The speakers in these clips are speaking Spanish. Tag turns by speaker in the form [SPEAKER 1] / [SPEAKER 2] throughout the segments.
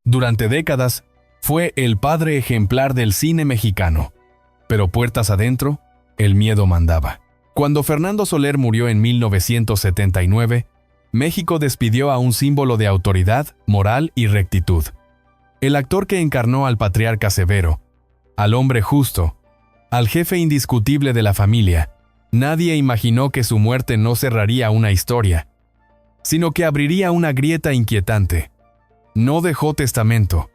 [SPEAKER 1] Durante décadas, fue el padre ejemplar del cine mexicano. Pero puertas adentro, el miedo mandaba. Cuando Fernando Soler murió en 1979, México despidió a un símbolo de autoridad, moral y rectitud. El actor que encarnó al patriarca severo, al hombre justo, al jefe indiscutible de la familia, nadie imaginó que su muerte no cerraría una historia, sino que abriría una grieta inquietante. No dejó testamento,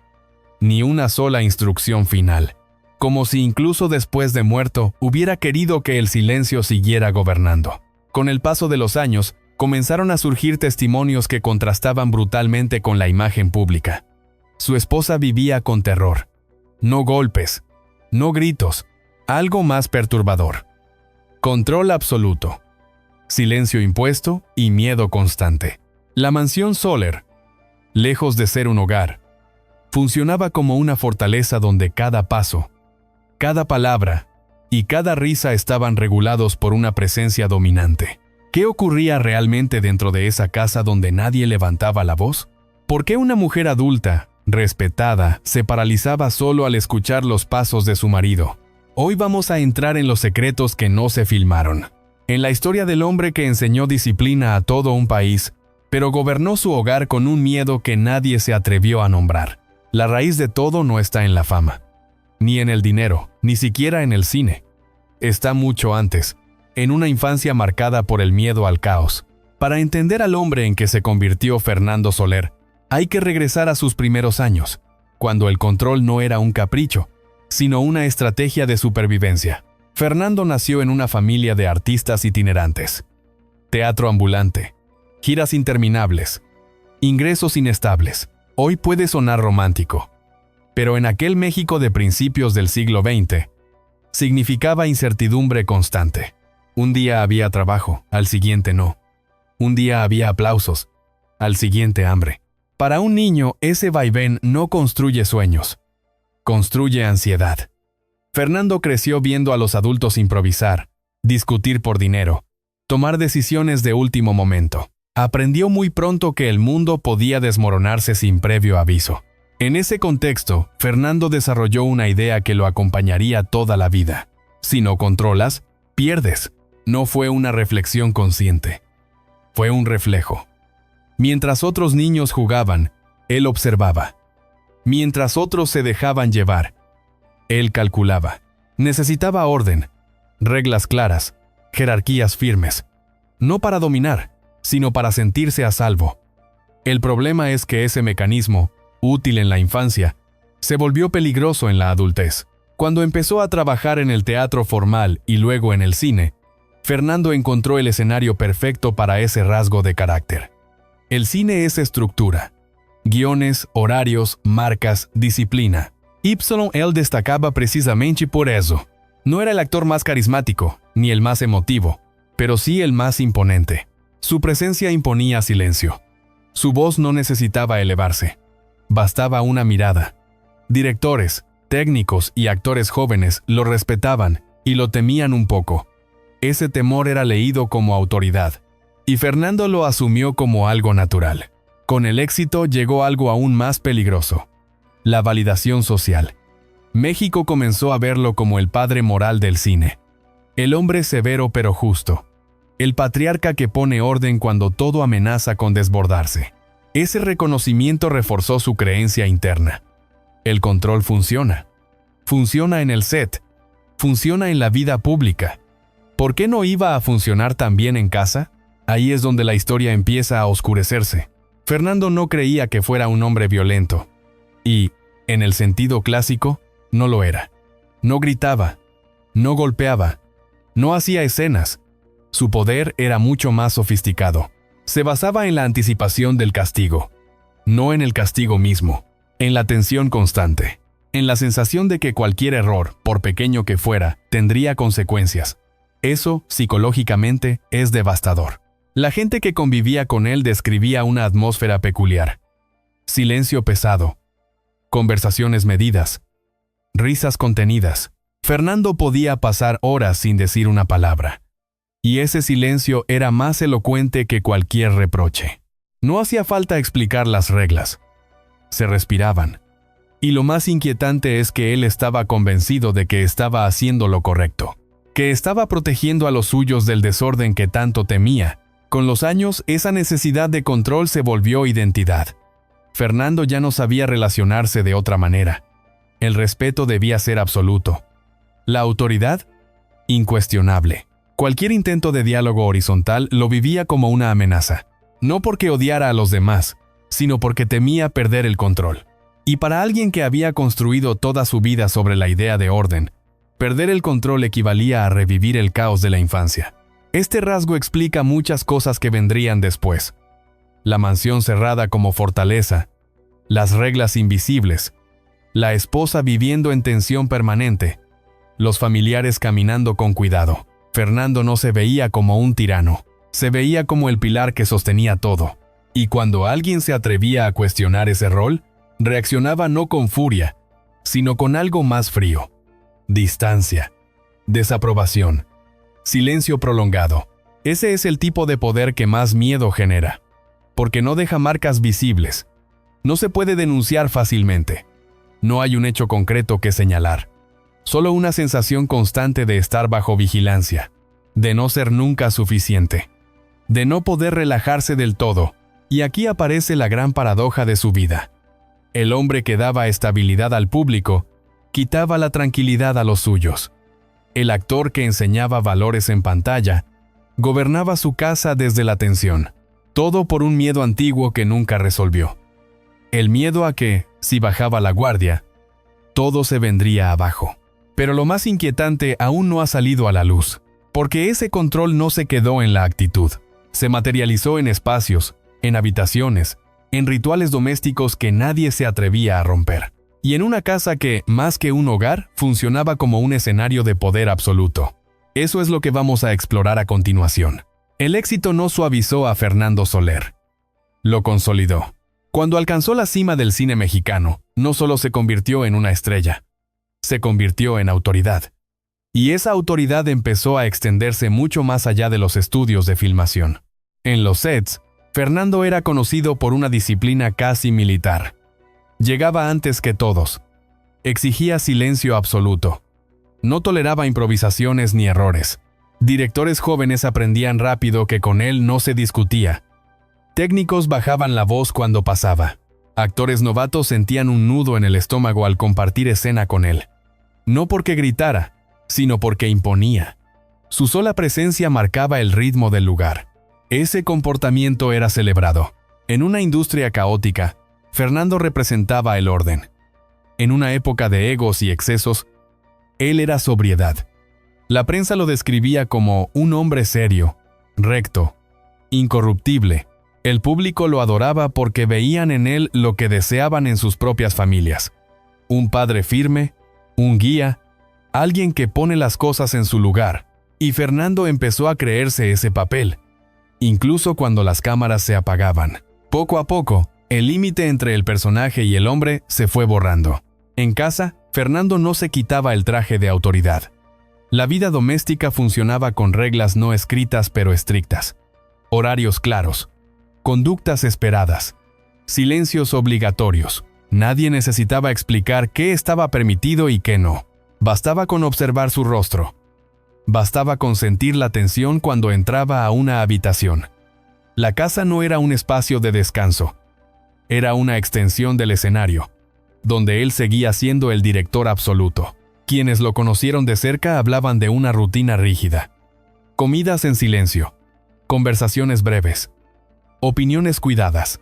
[SPEAKER 1] ni una sola instrucción final, como si incluso después de muerto hubiera querido que el silencio siguiera gobernando. Con el paso de los años, comenzaron a surgir testimonios que contrastaban brutalmente con la imagen pública. Su esposa vivía con terror. No golpes, no gritos, algo más perturbador. Control absoluto, silencio impuesto y miedo constante. La mansión Soler, lejos de ser un hogar, funcionaba como una fortaleza donde cada paso, cada palabra y cada risa estaban regulados por una presencia dominante. ¿Qué ocurría realmente dentro de esa casa donde nadie levantaba la voz? ¿Por qué una mujer adulta, respetada, se paralizaba solo al escuchar los pasos de su marido? Hoy vamos a entrar en los secretos que no se filmaron. En la historia del hombre que enseñó disciplina a todo un país, pero gobernó su hogar con un miedo que nadie se atrevió a nombrar. La raíz de todo no está en la fama, ni en el dinero, ni siquiera en el cine. Está mucho antes, en una infancia marcada por el miedo al caos. Para entender al hombre en que se convirtió Fernando Soler, hay que regresar a sus primeros años, cuando el control no era un capricho, sino una estrategia de supervivencia. Fernando nació en una familia de artistas itinerantes. Teatro ambulante, giras interminables, ingresos inestables. Hoy puede sonar romántico, pero en aquel México de principios del siglo XX, significaba incertidumbre constante. Un día había trabajo, al siguiente no. Un día había aplausos, al siguiente hambre. Para un niño, ese vaivén no construye sueños, construye ansiedad. Fernando creció viendo a los adultos improvisar, discutir por dinero, tomar decisiones de último momento. Aprendió muy pronto que el mundo podía desmoronarse sin previo aviso. En ese contexto, Fernando desarrolló una idea que lo acompañaría toda la vida. Si no controlas, pierdes. No fue una reflexión consciente. Fue un reflejo. Mientras otros niños jugaban, él observaba. Mientras otros se dejaban llevar, él calculaba. Necesitaba orden, reglas claras, jerarquías firmes. No para dominar, sino para sentirse a salvo. El problema es que ese mecanismo, útil en la infancia, se volvió peligroso en la adultez. Cuando empezó a trabajar en el teatro formal y luego en el cine, Fernando encontró el escenario perfecto para ese rasgo de carácter. El cine es estructura, guiones, horarios, marcas, disciplina. Él destacaba precisamente por eso. No era el actor más carismático, ni el más emotivo, pero sí el más imponente. Su presencia imponía silencio. Su voz no necesitaba elevarse. Bastaba una mirada. Directores, técnicos y actores jóvenes lo respetaban y lo temían un poco. Ese temor era leído como autoridad, y Fernando lo asumió como algo natural. Con el éxito llegó algo aún más peligroso: la validación social. México comenzó a verlo como el padre moral del cine. El hombre severo pero justo. El patriarca que pone orden cuando todo amenaza con desbordarse. Ese reconocimiento reforzó su creencia interna. El control funciona. Funciona en el set. Funciona en la vida pública. ¿Por qué no iba a funcionar también en casa? Ahí es donde la historia empieza a oscurecerse. Fernando no creía que fuera un hombre violento. Y, en el sentido clásico, no lo era. No gritaba. No golpeaba. No hacía escenas. Su poder era mucho más sofisticado. Se basaba en la anticipación del castigo, no en el castigo mismo, en la tensión constante, en la sensación de que cualquier error, por pequeño que fuera, tendría consecuencias. Eso, psicológicamente, es devastador. La gente que convivía con él describía una atmósfera peculiar. Silencio pesado, conversaciones medidas, risas contenidas. Fernando podía pasar horas sin decir una palabra. Y ese silencio era más elocuente que cualquier reproche. No hacía falta explicar las reglas. se respiraban. Y lo más inquietante es que él estaba convencido de que estaba haciendo lo correcto, que estaba protegiendo a los suyos del desorden que tanto temía. Con los años, esa necesidad de control se volvió identidad. Fernando ya no sabía relacionarse de otra manera. El respeto debía ser absoluto. La autoridad, incuestionable. Cualquier intento de diálogo horizontal lo vivía como una amenaza, no porque odiara a los demás, sino porque temía perder el control. Y para alguien que había construido toda su vida sobre la idea de orden, perder el control equivalía a revivir el caos de la infancia. Este rasgo explica muchas cosas que vendrían después. La mansión cerrada como fortaleza, las reglas invisibles, la esposa viviendo en tensión permanente, los familiares caminando con cuidado. Fernando no se veía como un tirano, se veía como el pilar que sostenía todo. Y cuando alguien se atrevía a cuestionar ese rol, reaccionaba no con furia, sino con algo más frío. Distancia, desaprobación, silencio prolongado. Ese es el tipo de poder que más miedo genera, porque no deja marcas visibles. No se puede denunciar fácilmente. No hay un hecho concreto que señalar. Solo una sensación constante de estar bajo vigilancia, de no ser nunca suficiente, de no poder relajarse del todo. Y aquí aparece la gran paradoja de su vida. El hombre que daba estabilidad al público, quitaba la tranquilidad a los suyos. El actor que enseñaba valores en pantalla, gobernaba su casa desde la tensión. Todo por un miedo antiguo que nunca resolvió. El miedo a que, si bajaba la guardia, todo se vendría abajo. Pero lo más inquietante aún no ha salido a la luz, porque ese control no se quedó en la actitud. Se materializó en espacios, en habitaciones, en rituales domésticos que nadie se atrevía a romper. Y en una casa que, más que un hogar, funcionaba como un escenario de poder absoluto. Eso es lo que vamos a explorar a continuación. El éxito no suavizó a Fernando Soler. Lo consolidó. Cuando alcanzó la cima del cine mexicano, no solo se convirtió en una estrella, se convirtió en autoridad. Y esa autoridad empezó a extenderse mucho más allá de los estudios de filmación. En los sets, Fernando era conocido por una disciplina casi militar. Llegaba antes que todos. Exigía silencio absoluto. No toleraba improvisaciones ni errores. Directores jóvenes aprendían rápido que con él no se discutía. Técnicos bajaban la voz cuando pasaba. Actores novatos sentían un nudo en el estómago al compartir escena con él. No porque gritara, sino porque imponía. Su sola presencia marcaba el ritmo del lugar. Ese comportamiento era celebrado. En una industria caótica, Fernando representaba el orden. En una época de egos y excesos, él era sobriedad. La prensa lo describía como un hombre serio, recto, incorruptible. El público lo adoraba porque veían en él lo que deseaban en sus propias familias. Un padre firme, un guía, alguien que pone las cosas en su lugar. Y Fernando empezó a creerse ese papel, incluso cuando las cámaras se apagaban. Poco a poco, el límite entre el personaje y el hombre se fue borrando. En casa, Fernando no se quitaba el traje de autoridad. La vida doméstica funcionaba con reglas no escritas pero estrictas. Horarios claros. Conductas esperadas. Silencios obligatorios. Nadie necesitaba explicar qué estaba permitido y qué no. Bastaba con observar su rostro. Bastaba con sentir la tensión cuando entraba a una habitación. La casa no era un espacio de descanso. Era una extensión del escenario, donde él seguía siendo el director absoluto. Quienes lo conocieron de cerca hablaban de una rutina rígida. Comidas en silencio. Conversaciones breves. Opiniones cuidadas.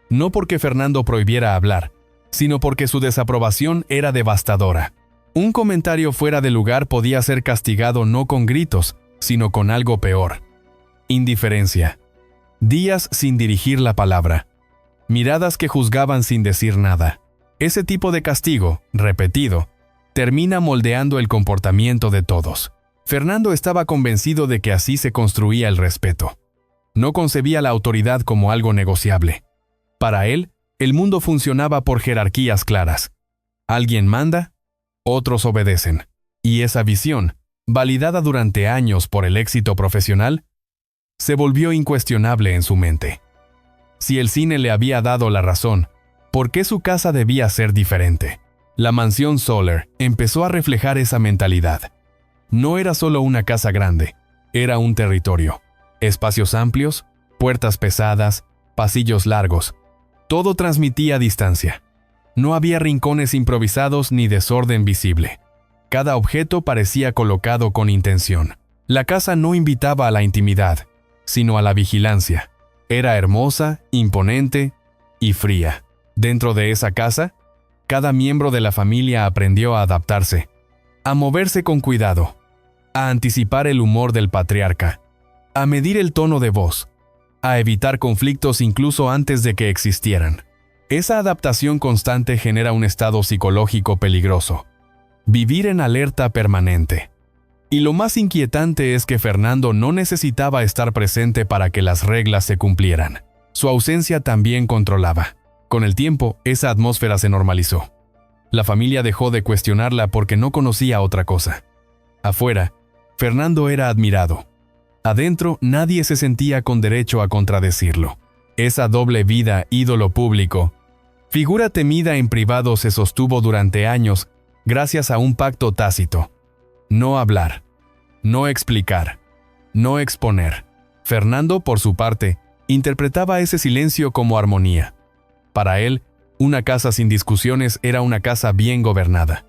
[SPEAKER 1] No porque Fernando prohibiera hablar, sino porque su desaprobación era devastadora. Un comentario fuera de lugar podía ser castigado no con gritos, sino con algo peor. Indiferencia. Días sin dirigir la palabra. Miradas que juzgaban sin decir nada. Ese tipo de castigo, repetido, termina moldeando el comportamiento de todos. Fernando estaba convencido de que así se construía el respeto. No concebía la autoridad como algo negociable. Para él, el mundo funcionaba por jerarquías claras. Alguien manda, otros obedecen. Y esa visión, validada durante años por el éxito profesional, se volvió incuestionable en su mente. Si el cine le había dado la razón, ¿Por qué su casa debía ser diferente? La mansión Soler empezó a reflejar esa mentalidad. No era solo una casa grande, era un territorio. Espacios amplios, puertas pesadas, pasillos largos. Todo transmitía distancia. No había rincones improvisados ni desorden visible. Cada objeto parecía colocado con intención. La casa no invitaba a la intimidad, sino a la vigilancia. Era hermosa, imponente y fría. Dentro de esa casa, cada miembro de la familia aprendió a adaptarse, a moverse con cuidado, a anticipar el humor del patriarca, a medir el tono de voz, a evitar conflictos incluso antes de que existieran. Esa adaptación constante genera un estado psicológico peligroso. Vivir en alerta permanente. Y lo más inquietante es que Fernando no necesitaba estar presente para que las reglas se cumplieran. Su ausencia también controlaba. Con el tiempo, esa atmósfera se normalizó. La familia dejó de cuestionarla porque no conocía otra cosa. Afuera, Fernando era admirado. Adentro, nadie se sentía con derecho a contradecirlo. Esa doble vida, ídolo público, figura temida en privado, se sostuvo durante años gracias a un pacto tácito. No hablar, no explicar, no exponer. Fernando, por su parte, interpretaba ese silencio como armonía. Para él, una casa sin discusiones era una casa bien gobernada.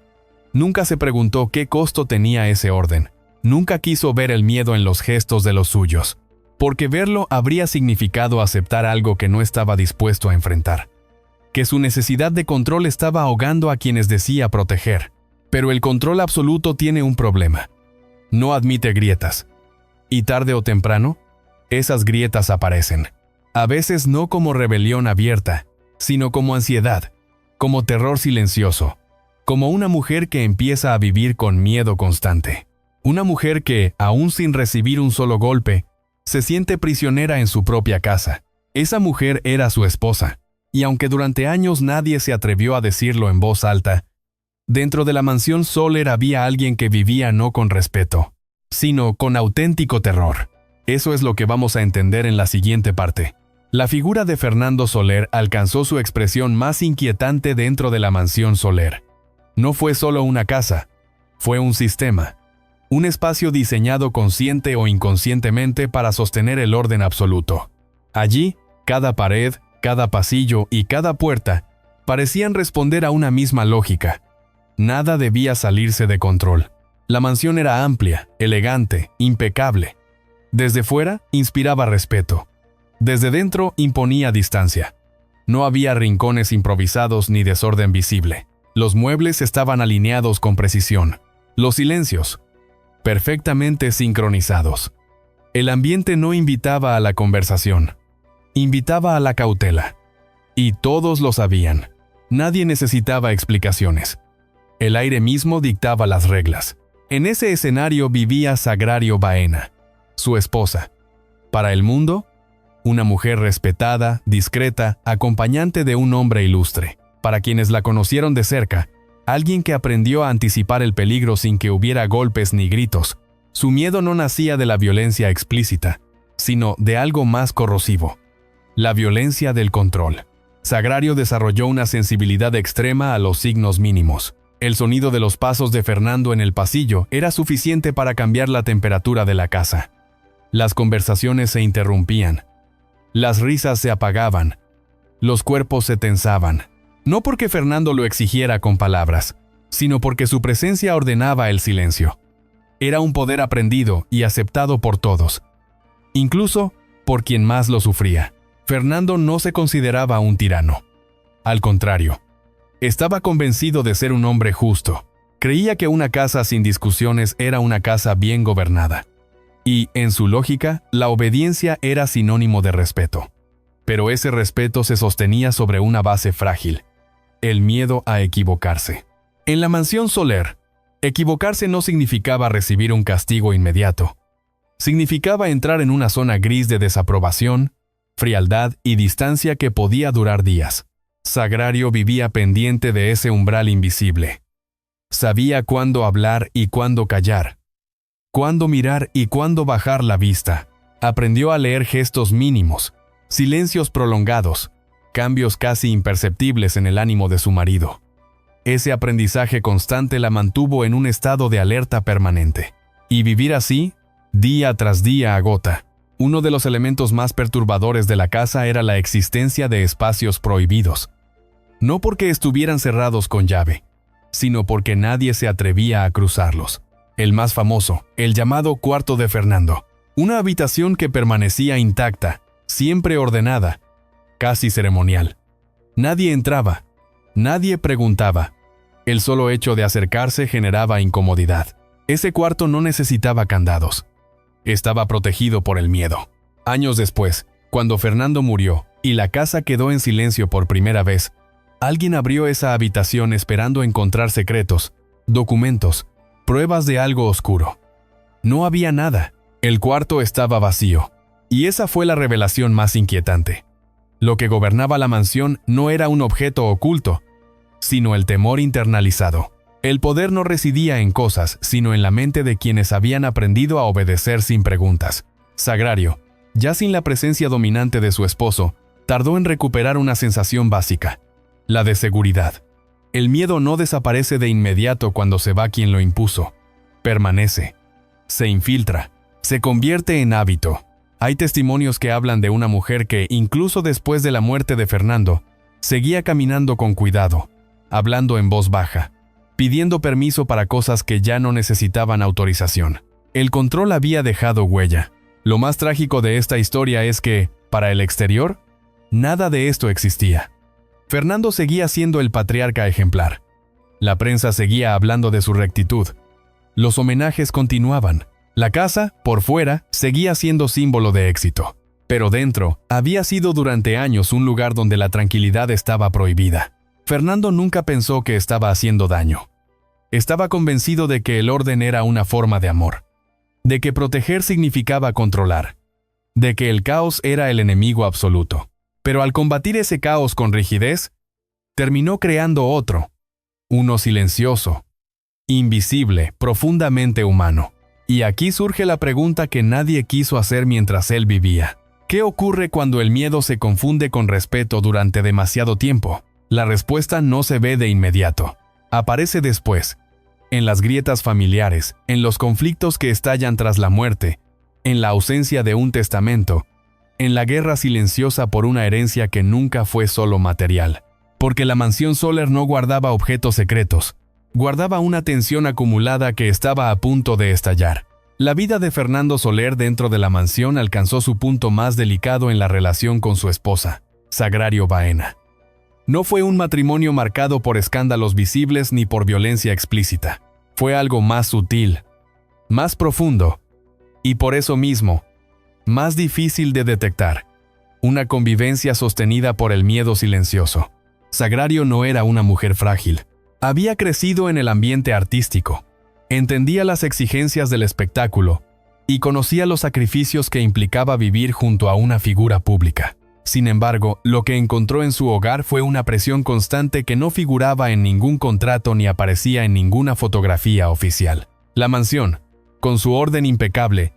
[SPEAKER 1] Nunca se preguntó qué costo tenía ese orden. Nunca quiso ver el miedo en los gestos de los suyos, porque verlo habría significado aceptar algo que no estaba dispuesto a enfrentar. Que su necesidad de control estaba ahogando a quienes decía proteger. Pero el control absoluto tiene un problema. No admite grietas. Y tarde o temprano, esas grietas aparecen. A veces no como rebelión abierta, sino como ansiedad, como terror silencioso, como una mujer que empieza a vivir con miedo constante. Una mujer que, aún sin recibir un solo golpe, se siente prisionera en su propia casa. Esa mujer era su esposa, y aunque durante años nadie se atrevió a decirlo en voz alta, dentro de la mansión Soler había alguien que vivía no con respeto, sino con auténtico terror. Eso es lo que vamos a entender en la siguiente parte. La figura de Fernando Soler alcanzó su expresión más inquietante dentro de la mansión Soler. No fue solo una casa, fue un sistema. Un espacio diseñado consciente o inconscientemente para sostener el orden absoluto. Allí, cada pared, cada pasillo y cada puerta parecían responder a una misma lógica. Nada debía salirse de control. La mansión era amplia, elegante, impecable. Desde fuera, inspiraba respeto. Desde dentro, imponía distancia. No había rincones improvisados ni desorden visible. Los muebles estaban alineados con precisión. Los silencios, perfectamente sincronizados. El ambiente no invitaba a la conversación. Invitaba a la cautela. Y todos lo sabían. Nadie necesitaba explicaciones. El aire mismo dictaba las reglas. En ese escenario vivía Sagrario Baena, su esposa. Para el mundo, una mujer respetada, discreta, acompañante de un hombre ilustre. Para quienes la conocieron de cerca, alguien que aprendió a anticipar el peligro sin que hubiera golpes ni gritos. Su miedo no nacía de la violencia explícita, sino de algo más corrosivo. La violencia del control. Sagrario desarrolló una sensibilidad extrema a los signos mínimos. El sonido de los pasos de Fernando en el pasillo era suficiente para cambiar la temperatura de la casa. Las conversaciones se interrumpían. Las risas se apagaban. Los cuerpos se tensaban. No porque Fernando lo exigiera con palabras, sino porque su presencia ordenaba el silencio. Era un poder aprendido y aceptado por todos, incluso por quien más lo sufría. Fernando no se consideraba un tirano. Al contrario, estaba convencido de ser un hombre justo. Creía que una casa sin discusiones era una casa bien gobernada. Y, en su lógica, la obediencia era sinónimo de respeto. Pero ese respeto se sostenía sobre una base frágil: el miedo a equivocarse. En la mansión Soler, equivocarse no significaba recibir un castigo inmediato. Significaba entrar en una zona gris de desaprobación, frialdad y distancia que podía durar días. Sagrario vivía pendiente de ese umbral invisible. Sabía cuándo hablar y cuándo callar, cuándo mirar y cuándo bajar la vista. Aprendió a leer gestos mínimos, silencios prolongados, cambios casi imperceptibles en el ánimo de su marido. Ese aprendizaje constante la mantuvo en un estado de alerta permanente. Y vivir así, día tras día, agota. Uno de los elementos más perturbadores de la casa era la existencia de espacios prohibidos. No porque estuvieran cerrados con llave, sino porque nadie se atrevía a cruzarlos. El más famoso, el llamado cuarto de Fernando. Una habitación que permanecía intacta, siempre ordenada, casi ceremonial. Nadie entraba, nadie preguntaba. El solo hecho de acercarse generaba incomodidad. Ese cuarto no necesitaba candados. Estaba protegido por el miedo. Años después, cuando Fernando murió y la casa quedó en silencio por primera vez, alguien abrió esa habitación esperando encontrar secretos, documentos, pruebas de algo oscuro. No había nada. El cuarto estaba vacío. Y esa fue la revelación más inquietante. Lo que gobernaba la mansión no era un objeto oculto, sino el temor internalizado. El poder no residía en cosas, sino en la mente de quienes habían aprendido a obedecer sin preguntas. Sagrario, ya sin la presencia dominante de su esposo, tardó en recuperar una sensación básica, la de seguridad. El miedo no desaparece de inmediato cuando se va quien lo impuso. Permanece, se infiltra, se convierte en hábito. Hay testimonios que hablan de una mujer que, incluso después de la muerte de Fernando, seguía caminando con cuidado, hablando en voz baja, pidiendo permiso para cosas que ya no necesitaban autorización. El control había dejado huella. Lo más trágico de esta historia es que, para el exterior, nada de esto existía. Fernando seguía siendo el patriarca ejemplar. La prensa seguía hablando de su rectitud. Los homenajes continuaban. La casa, por fuera, seguía siendo símbolo de éxito. Pero dentro, había sido durante años un lugar donde la tranquilidad estaba prohibida. Fernando nunca pensó que estaba haciendo daño. Estaba convencido de que el orden era una forma de amor, de que proteger significaba controlar, de que el caos era el enemigo absoluto. Pero al combatir ese caos con rigidez, terminó creando otro, uno silencioso, invisible, profundamente humano. Y aquí surge la pregunta que nadie quiso hacer mientras él vivía. ¿Qué ocurre cuando el miedo se confunde con respeto durante demasiado tiempo? La respuesta no se ve de inmediato. Aparece después, en las grietas familiares, en los conflictos que estallan tras la muerte, en la ausencia de un testamento, en la guerra silenciosa por una herencia que nunca fue solo material. Porque la mansión Soler no guardaba objetos secretos, guardaba una tensión acumulada que estaba a punto de estallar. La vida de Fernando Soler dentro de la mansión alcanzó su punto más delicado en la relación con su esposa, Sagrario Baena. No fue un matrimonio marcado por escándalos visibles ni por violencia explícita. Fue algo más sutil, más profundo, y por eso mismo, más difícil de detectar. Una convivencia sostenida por el miedo silencioso. Sagrario no era una mujer frágil. Había crecido en el ambiente artístico, entendía las exigencias del espectáculo y conocía los sacrificios que implicaba vivir junto a una figura pública. Sin embargo, lo que encontró en su hogar fue una presión constante que no figuraba en ningún contrato ni aparecía en ninguna fotografía oficial. La mansión, con su orden impecable,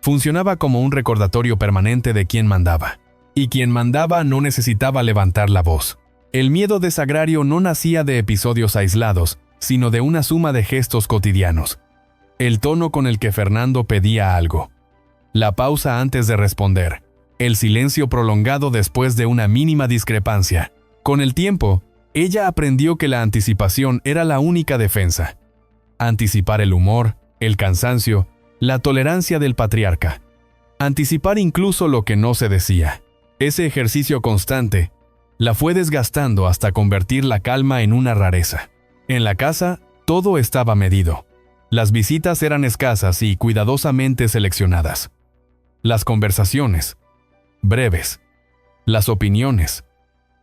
[SPEAKER 1] funcionaba como un recordatorio permanente de quién mandaba. Y quien mandaba no necesitaba levantar la voz. El miedo de Sagrario no nacía de episodios aislados, sino de una suma de gestos cotidianos. El tono con el que Fernando pedía algo. La pausa antes de responder. El silencio prolongado después de una mínima discrepancia. Con el tiempo, ella aprendió que la anticipación era la única defensa. Anticipar el humor, el cansancio, la tolerancia del patriarca. Anticipar incluso lo que no se decía. Ese ejercicio constante la fue desgastando hasta convertir la calma en una rareza. En la casa, todo estaba medido. Las visitas eran escasas y cuidadosamente seleccionadas. Las conversaciones, breves. Las opiniones,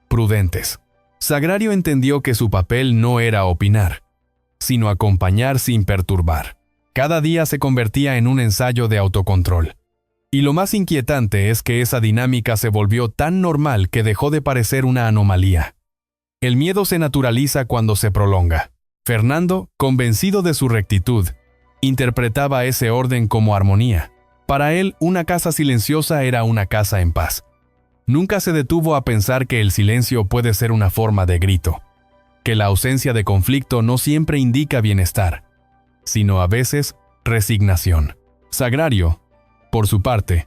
[SPEAKER 1] prudentes. Sagrario entendió que su papel no era opinar, sino acompañar sin perturbar. Cada día se convertía en un ensayo de autocontrol. Y lo más inquietante es que esa dinámica se volvió tan normal que dejó de parecer una anomalía. El miedo se naturaliza cuando se prolonga. Fernando, convencido de su rectitud, interpretaba ese orden como armonía. Para él, una casa silenciosa era una casa en paz. Nunca se detuvo a pensar que el silencio puede ser una forma de grito, que la ausencia de conflicto no siempre indica bienestar, sino a veces resignación. Sagrario, por su parte,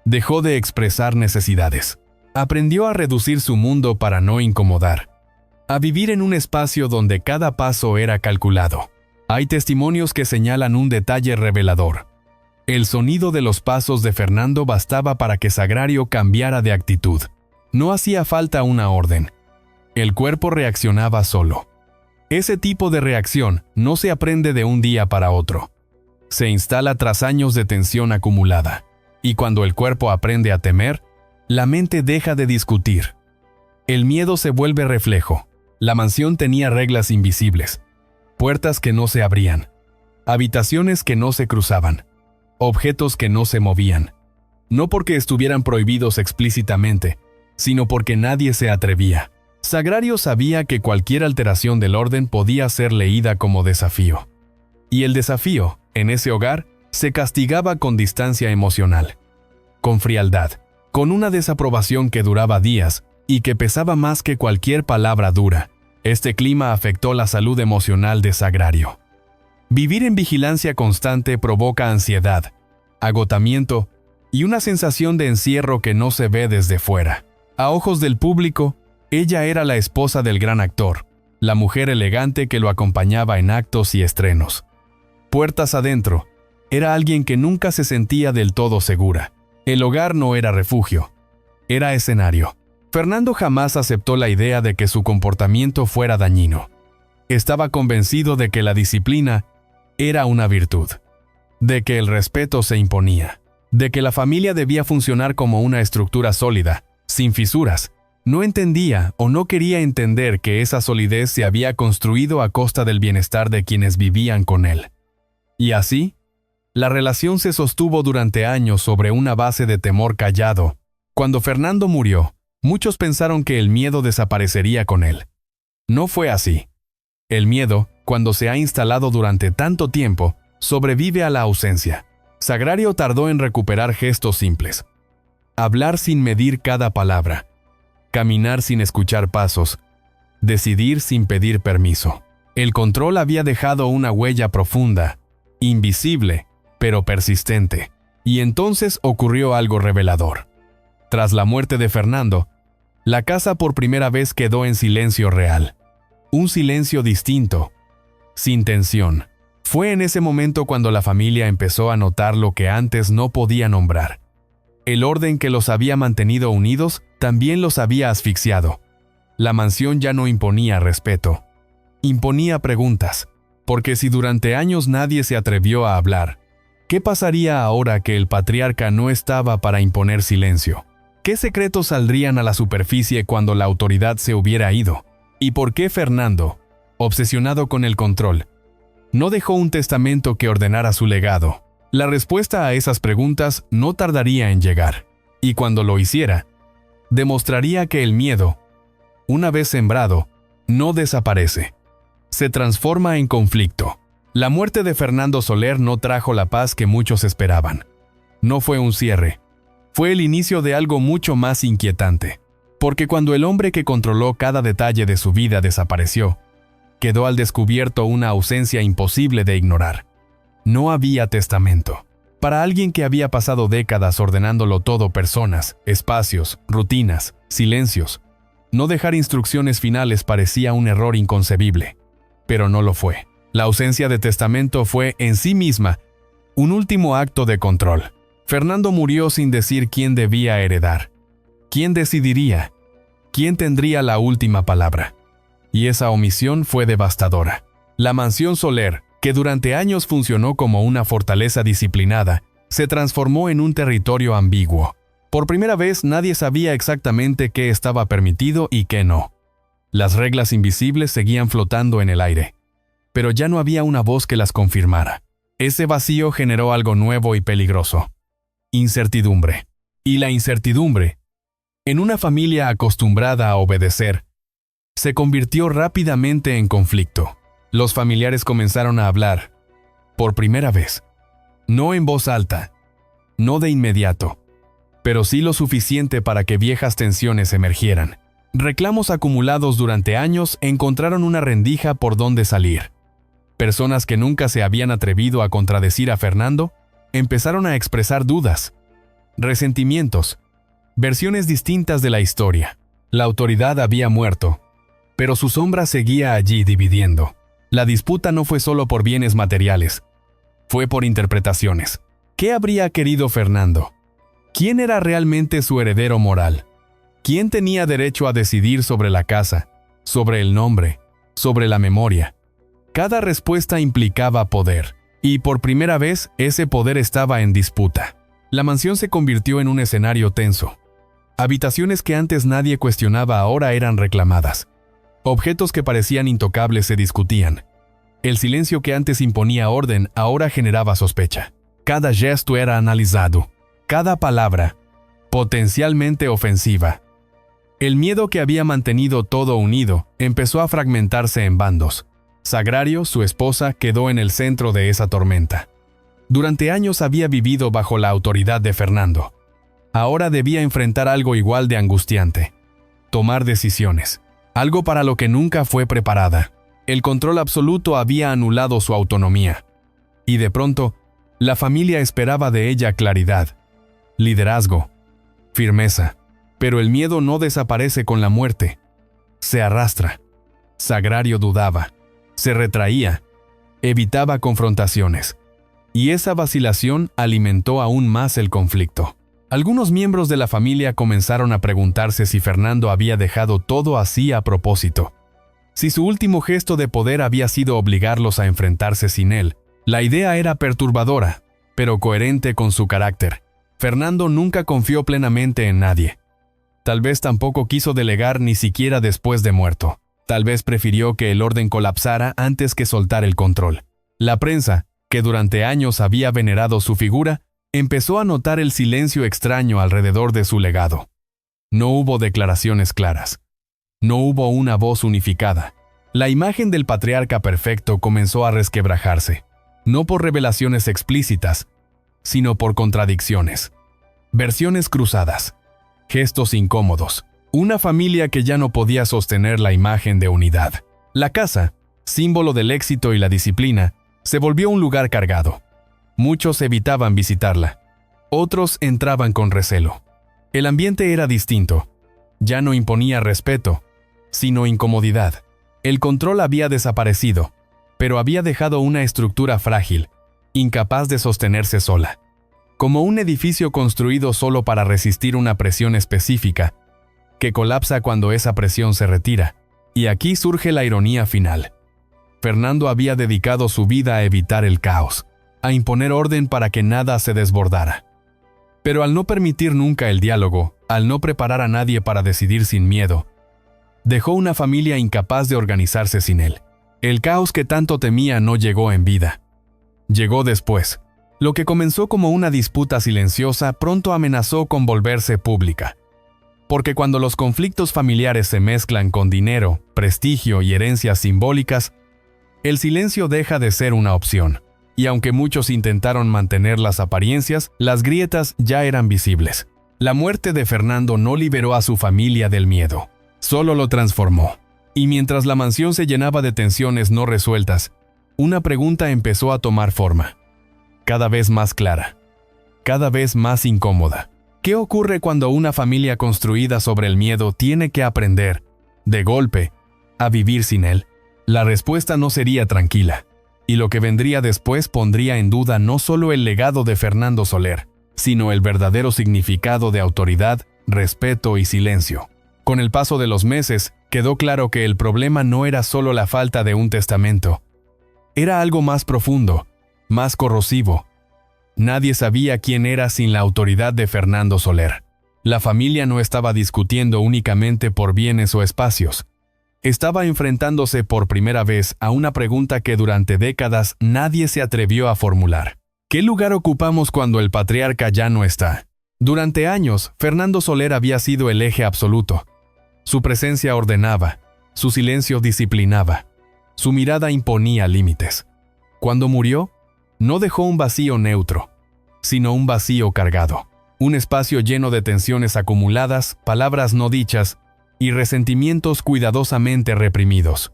[SPEAKER 1] dejó de expresar necesidades. Aprendió a reducir su mundo para no incomodar, a vivir en un espacio donde cada paso era calculado. Hay testimonios que señalan un detalle revelador. El sonido de los pasos de Fernando bastaba para que Sagrario cambiara de actitud. No hacía falta una orden. El cuerpo reaccionaba solo. Ese tipo de reacción no se aprende de un día para otro. Se instala tras años de tensión acumulada. Y cuando el cuerpo aprende a temer, la mente deja de discutir. El miedo se vuelve reflejo. La mansión tenía reglas invisibles. Puertas que no se abrían. Habitaciones que no se cruzaban. Objetos que no se movían. No porque estuvieran prohibidos explícitamente, sino porque nadie se atrevía. Sagrario sabía que cualquier alteración del orden podía ser leída como desafío. Y el desafío, en ese hogar, se castigaba con distancia emocional, con frialdad, con una desaprobación que duraba días y que pesaba más que cualquier palabra dura. Este clima afectó la salud emocional de Sagrario. Vivir en vigilancia constante provoca ansiedad, agotamiento y una sensación de encierro que no se ve desde fuera. A ojos del público, ella era la esposa del gran actor, la mujer elegante que lo acompañaba en actos y estrenos. Puertas adentro, era alguien que nunca se sentía del todo segura. El hogar no era refugio, era escenario. Fernando jamás aceptó la idea de que su comportamiento fuera dañino. Estaba convencido de que la disciplina era una virtud, de que el respeto se imponía, de que la familia debía funcionar como una estructura sólida, sin fisuras. No entendía o no quería entender que esa solidez se había construido a costa del bienestar de quienes vivían con él. Y así, la relación se sostuvo durante años sobre una base de temor callado. Cuando Fernando murió, muchos pensaron que el miedo desaparecería con él. No fue así. El miedo, cuando se ha instalado durante tanto tiempo, sobrevive a la ausencia. Sagrario tardó en recuperar gestos simples. Hablar sin medir cada palabra. Caminar sin escuchar pasos. Decidir sin pedir permiso. El control había dejado una huella profunda, invisible, pero persistente. Y entonces ocurrió algo revelador. Tras la muerte de Fernando, la casa por primera vez quedó en silencio real. Un silencio distinto, sin tensión. Fue en ese momento cuando la familia empezó a notar lo que antes no podía nombrar. El orden que los había mantenido unidos también los había asfixiado. La mansión ya no imponía respeto. Imponía preguntas, porque si durante años nadie se atrevió a hablar, ¿qué pasaría ahora que el patriarca no estaba para imponer silencio? ¿Qué secretos saldrían a la superficie cuando la autoridad se hubiera ido? ¿Y por qué Fernando, obsesionado con el control, no dejó un testamento que ordenara su legado? La respuesta a esas preguntas no tardaría en llegar, y cuando lo hiciera, demostraría que el miedo, una vez sembrado, no desaparece. Se transforma en conflicto. La muerte de Fernando Soler no trajo la paz que muchos esperaban. No fue un cierre. Fue el inicio de algo mucho más inquietante. Porque cuando el hombre que controló cada detalle de su vida desapareció, quedó al descubierto una ausencia imposible de ignorar. No había testamento. Para alguien que había pasado décadas ordenándolo todo: personas, espacios, rutinas, silencios, no dejar instrucciones finales parecía un error inconcebible. Pero no lo fue. La ausencia de testamento fue, en sí misma, un último acto de control. Fernando murió sin decir quién debía heredar. ¿Quién decidiría? ¿Quién tendría la última palabra? Y esa omisión fue devastadora. La mansión Soler, que durante años funcionó como una fortaleza disciplinada, se transformó en un territorio ambiguo. Por primera vez nadie sabía exactamente qué estaba permitido y qué no. Las reglas invisibles seguían flotando en el aire, pero ya no había una voz que las confirmara. Ese vacío generó algo nuevo y peligroso: incertidumbre. Y la incertidumbre, en una familia acostumbrada a obedecer, se convirtió rápidamente en conflicto. Los familiares comenzaron a hablar, por primera vez. No en voz alta, no de inmediato, pero sí lo suficiente para que viejas tensiones emergieran. Reclamos acumulados durante años encontraron una rendija por donde salir. Personas que nunca se habían atrevido a contradecir a Fernando empezaron a expresar dudas, resentimientos, versiones distintas de la historia. La autoridad había muerto, pero su sombra seguía allí dividiendo. La disputa no fue solo por bienes materiales, fue por interpretaciones. ¿Qué habría querido Fernando? ¿Quién era realmente su heredero moral? ¿Quién tenía derecho a decidir sobre la casa, sobre el nombre, sobre la memoria? Cada respuesta implicaba poder, y por primera vez ese poder estaba en disputa. La mansión se convirtió en un escenario tenso. Habitaciones que antes nadie cuestionaba ahora eran reclamadas. Objetos que parecían intocables se discutían. El silencio que antes imponía orden ahora generaba sospecha. Cada gesto era analizado, cada palabra, potencialmente ofensiva. El miedo que había mantenido todo unido empezó a fragmentarse en bandos. Sagrario, su esposa, quedó en el centro de esa tormenta. Durante años había vivido bajo la autoridad de Fernando. Ahora debía enfrentar algo igual de angustiante. Tomar decisiones. Algo para lo que nunca fue preparada. El control absoluto había anulado su autonomía. Y de pronto, la familia esperaba de ella claridad, liderazgo, firmeza. Pero el miedo no desaparece con la muerte. Se arrastra. Sagrario dudaba. Se retraía, evitaba confrontaciones, y esa vacilación alimentó aún más el conflicto. Algunos miembros de la familia comenzaron a preguntarse si Fernando había dejado todo así a propósito. Si su último gesto de poder había sido obligarlos a enfrentarse sin él. La idea era perturbadora, pero coherente con su carácter. Fernando nunca confió plenamente en nadie. Tal vez tampoco quiso delegar ni siquiera después de muerto. Tal vez prefirió que el orden colapsara antes que soltar el control. La prensa, que durante años había venerado su figura, empezó a notar el silencio extraño alrededor de su legado. No hubo declaraciones claras. No hubo una voz unificada. La imagen del patriarca perfecto comenzó a resquebrajarse, no por revelaciones explícitas, sino por contradicciones. Versiones cruzadas. Gestos incómodos. Una familia que ya no podía sostener la imagen de unidad. La casa, símbolo del éxito y la disciplina, se volvió un lugar cargado. Muchos evitaban visitarla. Otros entraban con recelo. El ambiente era distinto. Ya no imponía respeto, sino incomodidad. El control había desaparecido, pero había dejado una estructura frágil, incapaz de sostenerse sola. Como un edificio construido solo para resistir una presión específica, que colapsa cuando esa presión se retira. Y aquí surge la ironía final. Fernando había dedicado su vida a evitar el caos, a imponer orden para que nada se desbordara. Pero al no permitir nunca el diálogo, al no preparar a nadie para decidir sin miedo, dejó una familia incapaz de organizarse sin él. El caos que tanto temía no llegó en vida. Llegó después. Lo que comenzó como una disputa silenciosa pronto amenazó con volverse pública. Porque cuando los conflictos familiares se mezclan con dinero, prestigio y herencias simbólicas, el silencio deja de ser una opción. Y aunque muchos intentaron mantener las apariencias, las grietas ya eran visibles. La muerte de Fernando no liberó a su familia del miedo, solo lo transformó. Y mientras la mansión se llenaba de tensiones no resueltas, una pregunta empezó a tomar forma. Cada vez más clara, cada vez más incómoda. ¿Qué ocurre cuando una familia construida sobre el miedo tiene que aprender, de golpe, a vivir sin él? La respuesta no sería tranquila, y lo que vendría después pondría en duda no solo el legado de Fernando Soler, sino el verdadero significado de autoridad, respeto y silencio. Con el paso de los meses, quedó claro que el problema no era solo la falta de un testamento. Era algo más profundo, más corrosivo. Nadie sabía quién era sin la autoridad de Fernando Soler. La familia no estaba discutiendo únicamente por bienes o espacios. Estaba enfrentándose por primera vez a una pregunta que durante décadas nadie se atrevió a formular. ¿Qué lugar ocupamos cuando el patriarca ya no está? Durante años, Fernando Soler había sido el eje absoluto. Su presencia ordenaba, su silencio disciplinaba, su mirada imponía límites. Cuando murió, no dejó un vacío neutro, sino un vacío cargado. un espacio lleno de tensiones acumuladas, palabras no dichas y resentimientos cuidadosamente reprimidos.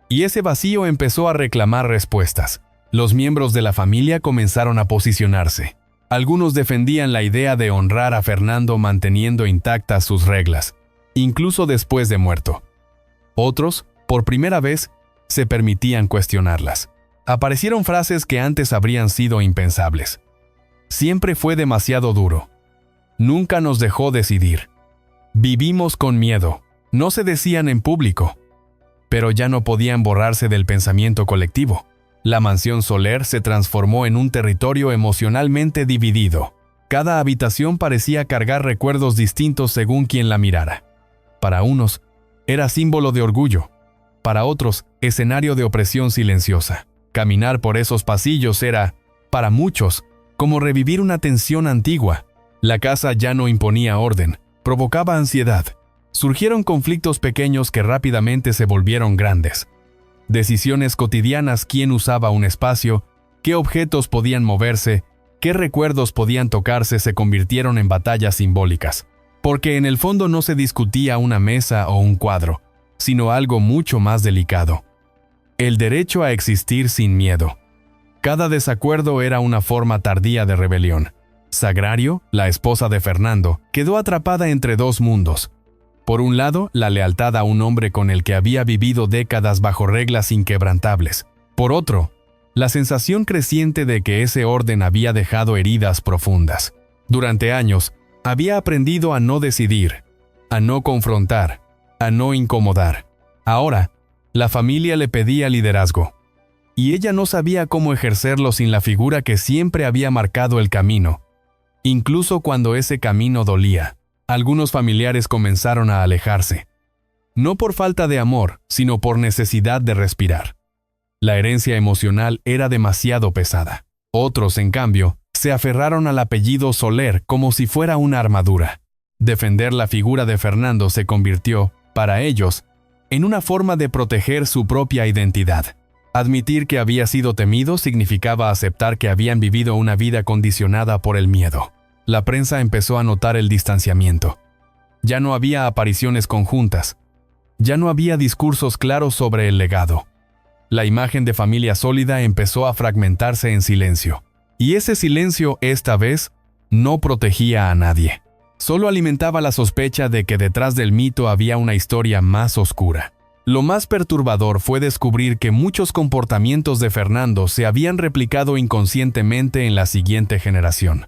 [SPEAKER 1] Y ese vacío empezó a reclamar respuestas. Los miembros de la familia comenzaron a posicionarse. Algunos defendían la idea de honrar a Fernando manteniendo intactas sus reglas, incluso después de muerto. Otros, por primera vez, se permitían cuestionarlas. Aparecieron frases que antes habrían sido impensables. Siempre fue demasiado duro. Nunca nos dejó decidir. Vivimos con miedo. No se decían en público, pero ya no podían borrarse del pensamiento colectivo. La mansión Soler se transformó en un territorio emocionalmente dividido. Cada habitación parecía cargar recuerdos distintos según quien la mirara. Para unos, era símbolo de orgullo. Para otros, escenario de opresión silenciosa. Caminar por esos pasillos era, para muchos, como revivir una tensión antigua. La casa ya no imponía orden, provocaba ansiedad. Surgieron conflictos pequeños que rápidamente se volvieron grandes. Decisiones cotidianas: quién usaba un espacio, qué objetos podían moverse, qué recuerdos podían tocarse, se convirtieron en batallas simbólicas. Porque en el fondo no se discutía una mesa o un cuadro, sino algo mucho más delicado: el derecho a existir sin miedo. Cada desacuerdo era una forma tardía de rebelión. Sagrario, la esposa de Fernando, quedó atrapada entre dos mundos. Por un lado, la lealtad a un hombre con el que había vivido décadas bajo reglas inquebrantables. Por otro, la sensación creciente de que ese orden había dejado heridas profundas. Durante años, había aprendido a no decidir, a no confrontar, a no incomodar. Ahora, la familia le pedía liderazgo, y ella no sabía cómo ejercerlo sin la figura que siempre había marcado el camino, incluso cuando ese camino dolía. Algunos familiares comenzaron a alejarse, no por falta de amor, sino por necesidad de respirar. La herencia emocional era demasiado pesada. Otros, en cambio, se aferraron al apellido Soler como si fuera una armadura. Defender la figura de Fernando se convirtió, para ellos, en una forma de proteger su propia identidad. Admitir que había sido temido significaba aceptar que habían vivido una vida condicionada por el miedo. La prensa empezó a notar el distanciamiento. Ya no había apariciones conjuntas. Ya no había discursos claros sobre el legado. La imagen de familia sólida empezó a fragmentarse en silencio. Y ese silencio, esta vez, no protegía a nadie. Solo alimentaba la sospecha de que detrás del mito había una historia más oscura. Lo más perturbador fue descubrir que muchos comportamientos de Fernando se habían replicado inconscientemente en la siguiente generación.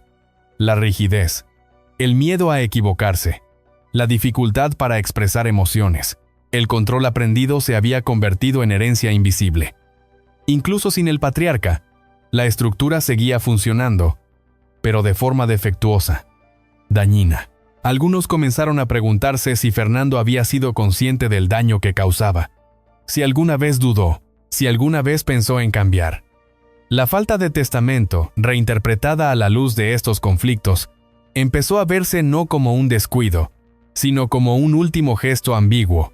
[SPEAKER 1] La rigidez, el miedo a equivocarse, la dificultad para expresar emociones, el control aprendido se había convertido en herencia invisible. Incluso sin el patriarca, la estructura seguía funcionando, pero de forma defectuosa, dañina. Algunos comenzaron a preguntarse si Fernando había sido consciente del daño que causaba, si alguna vez dudó, si alguna vez pensó en cambiar. La falta de testamento, reinterpretada a la luz de estos conflictos, empezó a verse no como un descuido, sino como un último gesto ambiguo.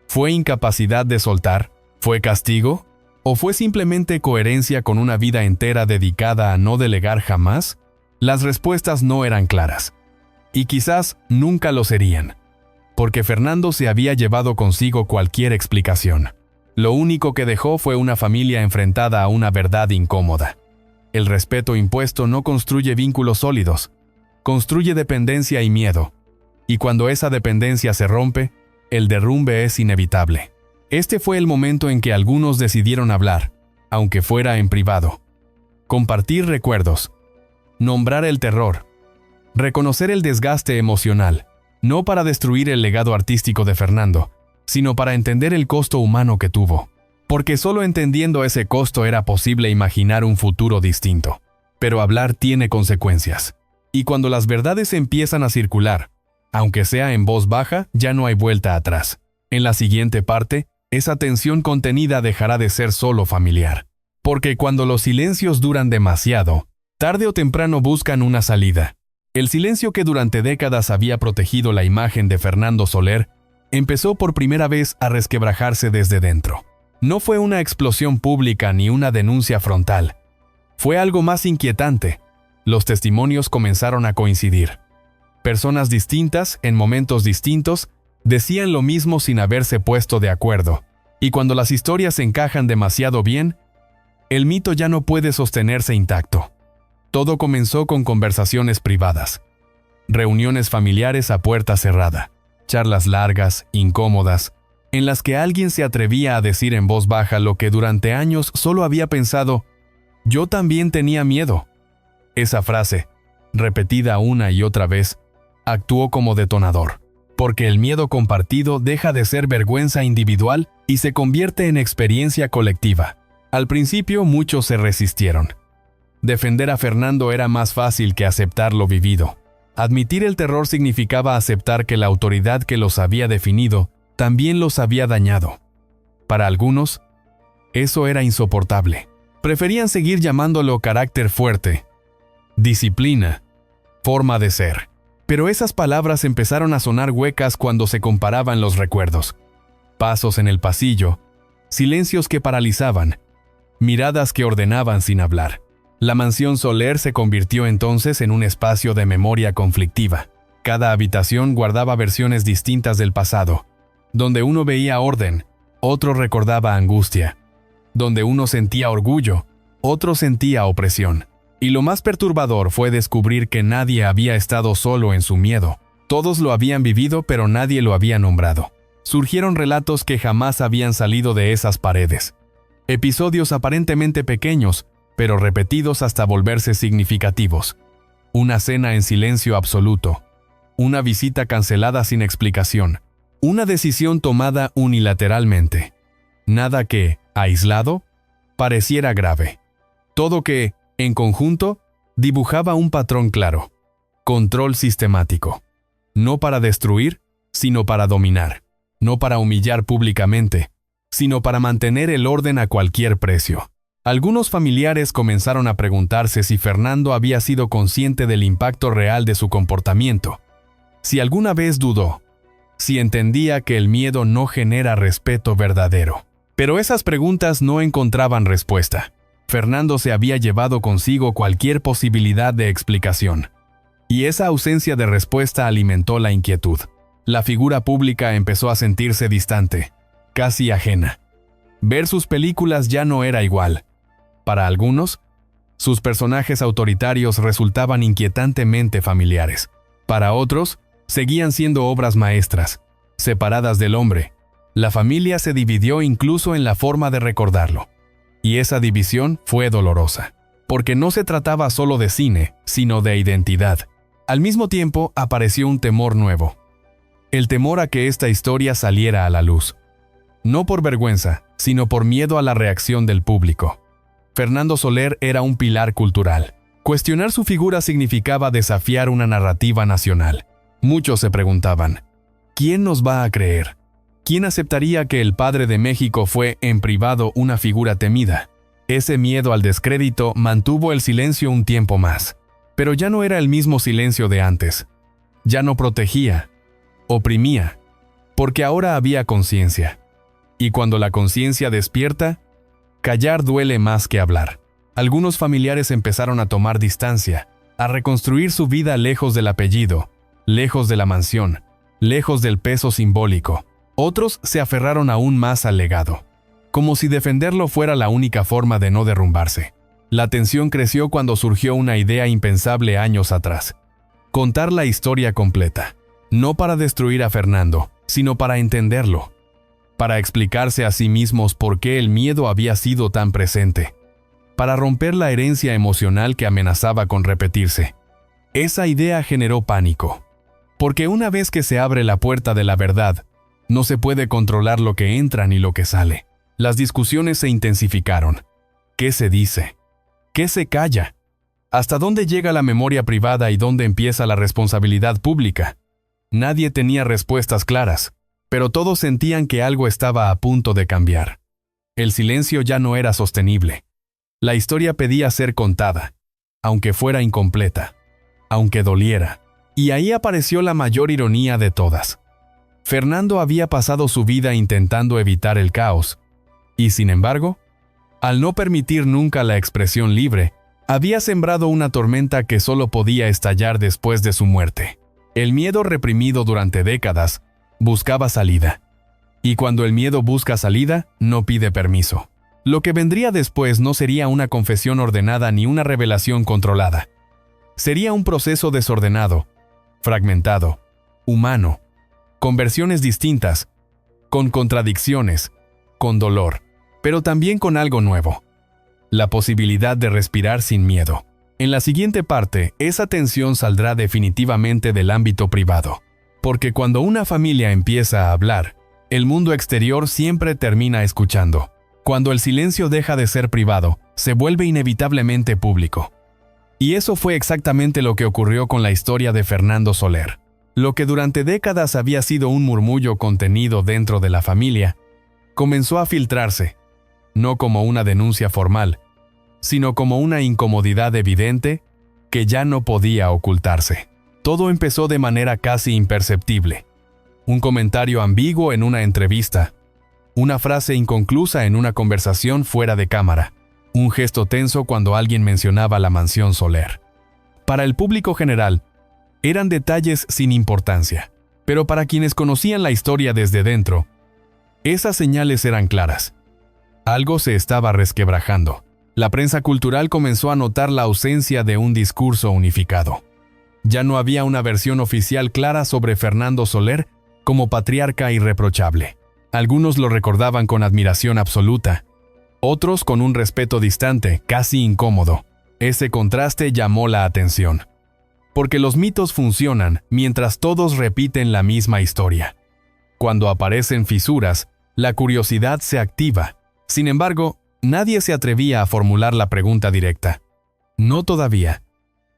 [SPEAKER 1] ¿Fue incapacidad de soltar? ¿Fue castigo? ¿O fue simplemente coherencia con una vida entera dedicada a no delegar jamás? Las respuestas no eran claras. Y quizás nunca lo serían, porque Fernando se había llevado consigo cualquier explicación. Lo único que dejó fue una familia enfrentada a una verdad incómoda. El respeto impuesto no construye vínculos sólidos, construye dependencia y miedo. Y cuando esa dependencia se rompe, el derrumbe es inevitable. Este fue el momento en que algunos decidieron hablar, aunque fuera en privado. Compartir recuerdos. Nombrar el terror. Reconocer el desgaste emocional, no para destruir el legado artístico de Fernando, sino para entender el costo humano que tuvo. Porque solo entendiendo ese costo era posible imaginar un futuro distinto. Pero hablar tiene consecuencias. Y cuando las verdades empiezan a circular, aunque sea en voz baja, ya no hay vuelta atrás. En la siguiente parte, esa tensión contenida dejará de ser solo familiar. Porque cuando los silencios duran demasiado, tarde o temprano buscan una salida. El silencio que durante décadas había protegido la imagen de Fernando Soler empezó por primera vez a resquebrajarse desde dentro. No fue una explosión pública ni una denuncia frontal. Fue algo más inquietante. Los testimonios comenzaron a coincidir. Personas distintas, en momentos distintos, decían lo mismo sin haberse puesto de acuerdo. Y cuando las historias encajan demasiado bien, el mito ya no puede sostenerse intacto. Todo comenzó con conversaciones privadas, reuniones familiares a puerta cerrada, charlas largas, incómodas, en las que alguien se atrevía a decir en voz baja lo que durante años solo había pensado: «Yo también tenía miedo». Esa frase, repetida una y otra vez, actuó como detonador, porque el miedo compartido deja de ser vergüenza individual y se convierte en experiencia colectiva. Al principio muchos se resistieron. Defender a Fernando era más fácil que aceptar lo vivido. Admitir el terror significaba aceptar que la autoridad que los había definido también los había dañado. Para algunos, eso era insoportable. Preferían seguir llamándolo carácter fuerte, disciplina, forma de ser. Pero esas palabras empezaron a sonar huecas cuando se comparaban los recuerdos. Pasos en el pasillo, silencios que paralizaban, miradas que ordenaban sin hablar. La mansión Soler se convirtió entonces en un espacio de memoria conflictiva. Cada habitación guardaba versiones distintas del pasado. Donde uno veía orden, otro recordaba angustia. Donde uno sentía orgullo, otro sentía opresión. Y lo más perturbador fue descubrir que nadie había estado solo en su miedo. Todos lo habían vivido, pero nadie lo había nombrado. Surgieron relatos que jamás habían salido de esas paredes. Episodios aparentemente pequeños, pero repetidos hasta volverse significativos. Una cena en silencio absoluto. Una visita cancelada sin explicación. Una decisión tomada unilateralmente. Nada que, aislado, pareciera grave. Todo que, en conjunto, dibujaba un patrón claro. Control sistemático. No para destruir, sino para dominar. No para humillar públicamente, sino para mantener el orden a cualquier precio. Algunos familiares comenzaron a preguntarse si Fernando había sido consciente del impacto real de su comportamiento. Si alguna vez dudó. Si entendía que el miedo no genera respeto verdadero. Pero esas preguntas no encontraban respuesta. Fernando se había llevado consigo cualquier posibilidad de explicación. Y esa ausencia de respuesta alimentó la inquietud. La figura pública empezó a sentirse distante, casi ajena. Ver sus películas ya no era igual. Para algunos, sus personajes autoritarios resultaban inquietantemente familiares. Para otros, seguían siendo obras maestras, separadas del hombre. La familia se dividió incluso en la forma de recordarlo. Y esa división fue dolorosa, porque no se trataba solo de cine, sino de identidad. Al mismo tiempo, apareció un temor nuevo. El temor a que esta historia saliera a la luz. No por vergüenza, sino por miedo a la reacción del público. Fernando Soler era un pilar cultural. Cuestionar su figura significaba desafiar una narrativa nacional. Muchos se preguntaban, ¿quién nos va a creer? ¿Quién aceptaría que el padre de México fue, en privado, una figura temida? Ese miedo al descrédito mantuvo el silencio un tiempo más. Pero ya no era el mismo silencio de antes. Ya no protegía, oprimía, porque ahora había conciencia. Y cuando la conciencia despierta, callar duele más que hablar. Algunos familiares empezaron a tomar distancia, a reconstruir su vida lejos del apellido, lejos de la mansión, lejos del peso simbólico. Otros se aferraron aún más al legado, como si defenderlo fuera la única forma de no derrumbarse. La tensión creció cuando surgió una idea impensable años atrás: contar la historia completa, no para destruir a Fernando, sino para entenderlo, para explicarse a sí mismos por qué el miedo había sido tan presente, para romper la herencia emocional que amenazaba con repetirse. Esa idea generó pánico, porque una vez que se abre la puerta de la verdad, no se puede controlar lo que entra ni lo que sale. Las discusiones se intensificaron. ¿Qué se dice? ¿Qué se calla? ¿Hasta dónde llega la memoria privada y dónde empieza la responsabilidad pública? Nadie tenía respuestas claras, pero todos sentían que algo estaba a punto de cambiar. El silencio ya no era sostenible. La historia pedía ser contada, aunque fuera incompleta, aunque doliera. Y ahí apareció la mayor ironía de todas. Fernando había pasado su vida intentando evitar el caos, y sin embargo, al no permitir nunca la expresión libre, había sembrado una tormenta que solo podía estallar después de su muerte. El miedo reprimido durante décadas buscaba salida. Y cuando el miedo busca salida, no pide permiso. Lo que vendría después no sería una confesión ordenada ni una revelación controlada. Sería un proceso desordenado, fragmentado, humano, con versiones distintas, con contradicciones, con dolor, pero también con algo nuevo: la posibilidad de respirar sin miedo. En la siguiente parte, esa tensión saldrá definitivamente del ámbito privado, porque cuando una familia empieza a hablar, el mundo exterior siempre termina escuchando. Cuando el silencio deja de ser privado, se vuelve inevitablemente público. Y eso fue exactamente lo que ocurrió con la historia de Fernando Soler. Lo que durante décadas había sido un murmullo contenido dentro de la familia, comenzó a filtrarse, no como una denuncia formal, sino como una incomodidad evidente que ya no podía ocultarse. Todo empezó de manera casi imperceptible. Un comentario ambiguo en una entrevista, una frase inconclusa en una conversación fuera de cámara, un gesto tenso cuando alguien mencionaba la mansión Soler. Para el público general, eran detalles sin importancia, pero para quienes conocían la historia desde dentro, esas señales eran claras. Algo se estaba resquebrajando. La prensa cultural comenzó a notar la ausencia de un discurso unificado. Ya no había una versión oficial clara sobre Fernando Soler como patriarca irreprochable. Algunos lo recordaban con admiración absoluta, otros con un respeto distante, casi incómodo. Ese contraste llamó la atención. Porque los mitos funcionan mientras todos repiten la misma historia. Cuando aparecen fisuras, la curiosidad se activa. Sin embargo, nadie se atrevía a formular la pregunta directa. No todavía.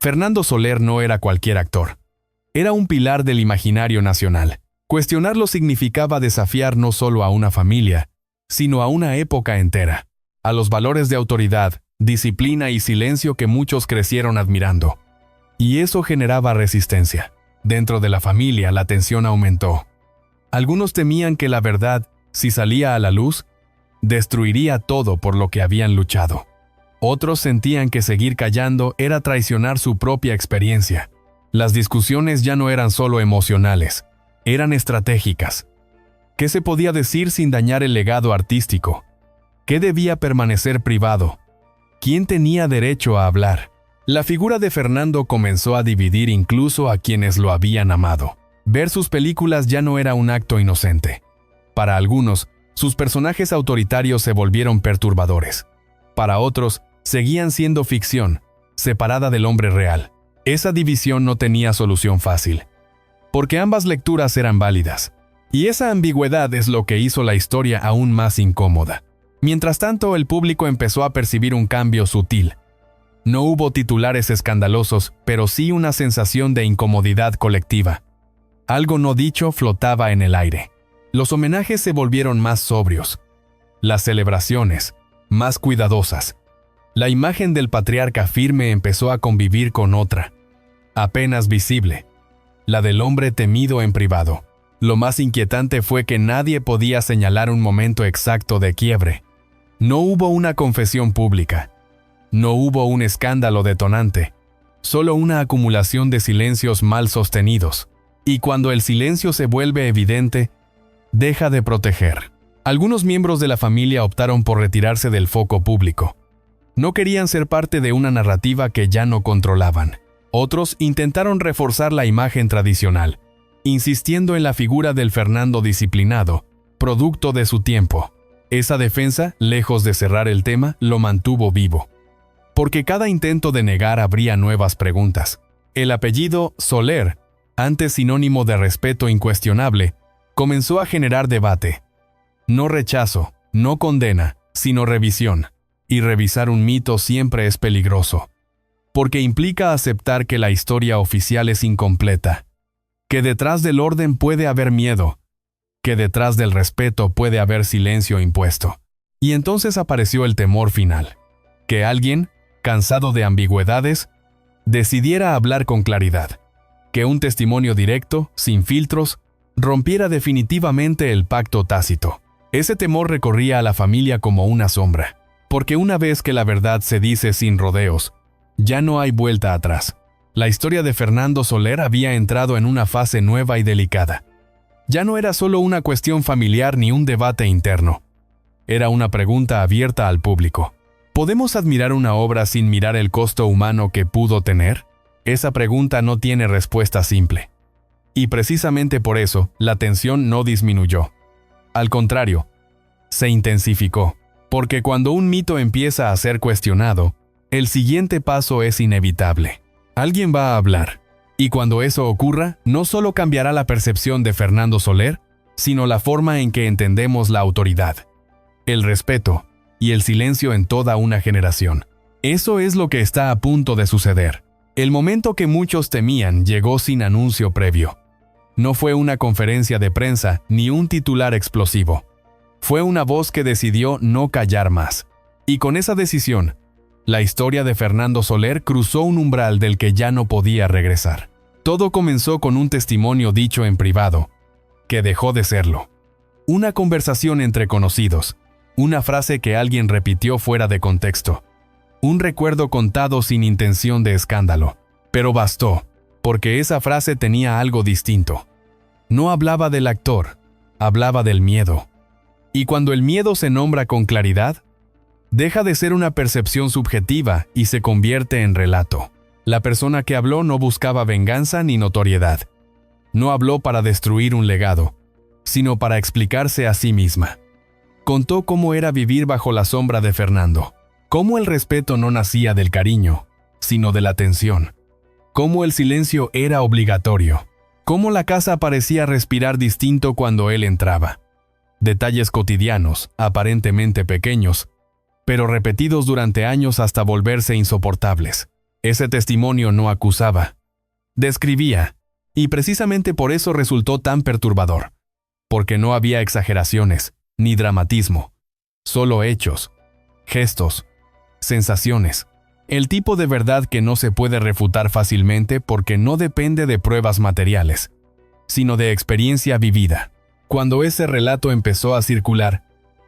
[SPEAKER 1] Fernando Soler no era cualquier actor. Era un pilar del imaginario nacional. Cuestionarlo significaba desafiar no solo a una familia, sino a una época entera, a los valores de autoridad, disciplina y silencio que muchos crecieron admirando. Y eso generaba resistencia. Dentro de la familia, la tensión aumentó. Algunos temían que la verdad, si salía a la luz, destruiría todo por lo que habían luchado. Otros sentían que seguir callando era traicionar su propia experiencia. Las discusiones ya no eran solo emocionales, eran estratégicas. ¿Qué se podía decir sin dañar el legado artístico? ¿Qué debía permanecer privado? ¿Quién tenía derecho a hablar? La figura de Fernando comenzó a dividir incluso a quienes lo habían amado. Ver sus películas ya no era un acto inocente. Para algunos, sus personajes autoritarios se volvieron perturbadores. Para otros, seguían siendo ficción, separada del hombre real. Esa división no tenía solución fácil, porque ambas lecturas eran válidas. Y esa ambigüedad es lo que hizo la historia aún más incómoda. Mientras tanto, el público empezó a percibir un cambio sutil. No hubo titulares escandalosos, pero sí una sensación de incomodidad colectiva. Algo no dicho flotaba en el aire. Los homenajes se volvieron más sobrios. Las celebraciones, más cuidadosas. La imagen del patriarca firme empezó a convivir con otra, apenas visible, la del hombre temido en privado. Lo más inquietante fue que nadie podía señalar un momento exacto de quiebre. No hubo una confesión pública. No hubo un escándalo detonante, solo una acumulación de silencios mal sostenidos. Y cuando el silencio se vuelve evidente, deja de proteger. Algunos miembros de la familia optaron por retirarse del foco público. No querían ser parte de una narrativa que ya no controlaban. Otros intentaron reforzar la imagen tradicional, insistiendo en la figura del Fernando disciplinado, producto de su tiempo. Esa defensa, lejos de cerrar el tema, lo mantuvo vivo. Porque cada intento de negar abría nuevas preguntas. El apellido Soler, antes sinónimo de respeto incuestionable, comenzó a generar debate. No rechazo, no condena, sino revisión. Y revisar un mito siempre es peligroso, porque implica aceptar que la historia oficial es incompleta, que detrás del orden puede haber miedo, que detrás del respeto puede haber silencio impuesto. Y entonces apareció el temor final, que alguien, cansado de ambigüedades, decidiera hablar con claridad, que un testimonio directo, sin filtros, rompiera definitivamente el pacto tácito. Ese temor recorría a la familia como una sombra, porque una vez que la verdad se dice sin rodeos, ya no hay vuelta atrás. La historia de Fernando Soler había entrado en una fase nueva y delicada. Ya no era solo una cuestión familiar ni un debate interno. Era una pregunta abierta al público. ¿Podemos admirar una obra sin mirar el costo humano que pudo tener? Esa pregunta no tiene respuesta simple. Y precisamente por eso, la tensión no disminuyó. Al contrario, se intensificó. Porque cuando un mito empieza a ser cuestionado, el siguiente paso es inevitable. Alguien va a hablar. Y cuando eso ocurra, no solo cambiará la percepción de Fernando Soler, sino la forma en que entendemos la autoridad, el respeto y el silencio en toda una generación. Eso es lo que está a punto de suceder. El momento que muchos temían llegó sin anuncio previo. No fue una conferencia de prensa ni un titular explosivo. Fue una voz que decidió no callar más. Y con esa decisión, la historia de Fernando Soler cruzó un umbral del que ya no podía regresar. Todo comenzó con un testimonio dicho en privado, que dejó de serlo. Una conversación entre conocidos, una frase que alguien repitió fuera de contexto, un recuerdo contado sin intención de escándalo. Pero bastó, porque esa frase tenía algo distinto. No hablaba del actor, hablaba del miedo. Y cuando el miedo se nombra con claridad, deja de ser una percepción subjetiva y se convierte en relato. La persona que habló no buscaba venganza ni notoriedad. No habló para destruir un legado, sino para explicarse a sí misma. Contó cómo era vivir bajo la sombra de Fernando, cómo el respeto no nacía del cariño, sino de la tensión, cómo el silencio era obligatorio, cómo la casa parecía respirar distinto cuando él entraba. Detalles cotidianos, aparentemente pequeños, pero repetidos durante años hasta volverse insoportables. Ese testimonio no acusaba, describía, y precisamente por eso resultó tan perturbador, porque no había exageraciones, ni dramatismo, solo hechos, gestos, sensaciones, el tipo de verdad que no se puede refutar fácilmente porque no depende de pruebas materiales, sino de experiencia vivida. Cuando ese relato empezó a circular,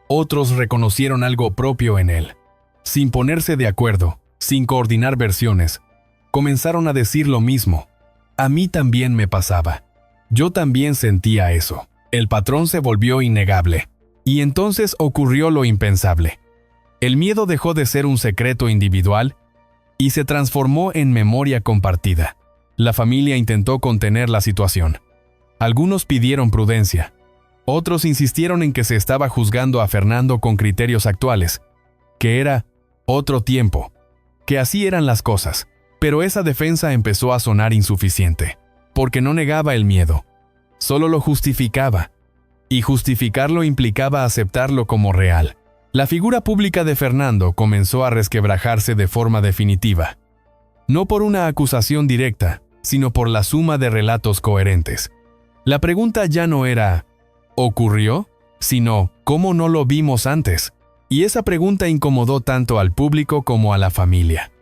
[SPEAKER 1] otros reconocieron algo propio en él. Sin ponerse de acuerdo, sin coordinar versiones, comenzaron a decir lo mismo. A mí también me pasaba. Yo también sentía eso. El patrón se volvió innegable. Y entonces ocurrió lo impensable. El miedo dejó de ser un secreto individual y se transformó en memoria compartida. La familia intentó contener la situación. Algunos pidieron prudencia. Otros insistieron en que se estaba juzgando a Fernando con criterios actuales, que era otro tiempo, que así eran las cosas. Pero esa defensa empezó a sonar insuficiente, porque no negaba el miedo, solo lo justificaba, y justificarlo implicaba aceptarlo como real. La figura pública de Fernando comenzó a resquebrajarse de forma definitiva, no por una acusación directa, sino por la suma de relatos coherentes. La pregunta ya no era ¿ocurrió?, sino ¿cómo no lo vimos antes? Y esa pregunta incomodó tanto al público como a la familia.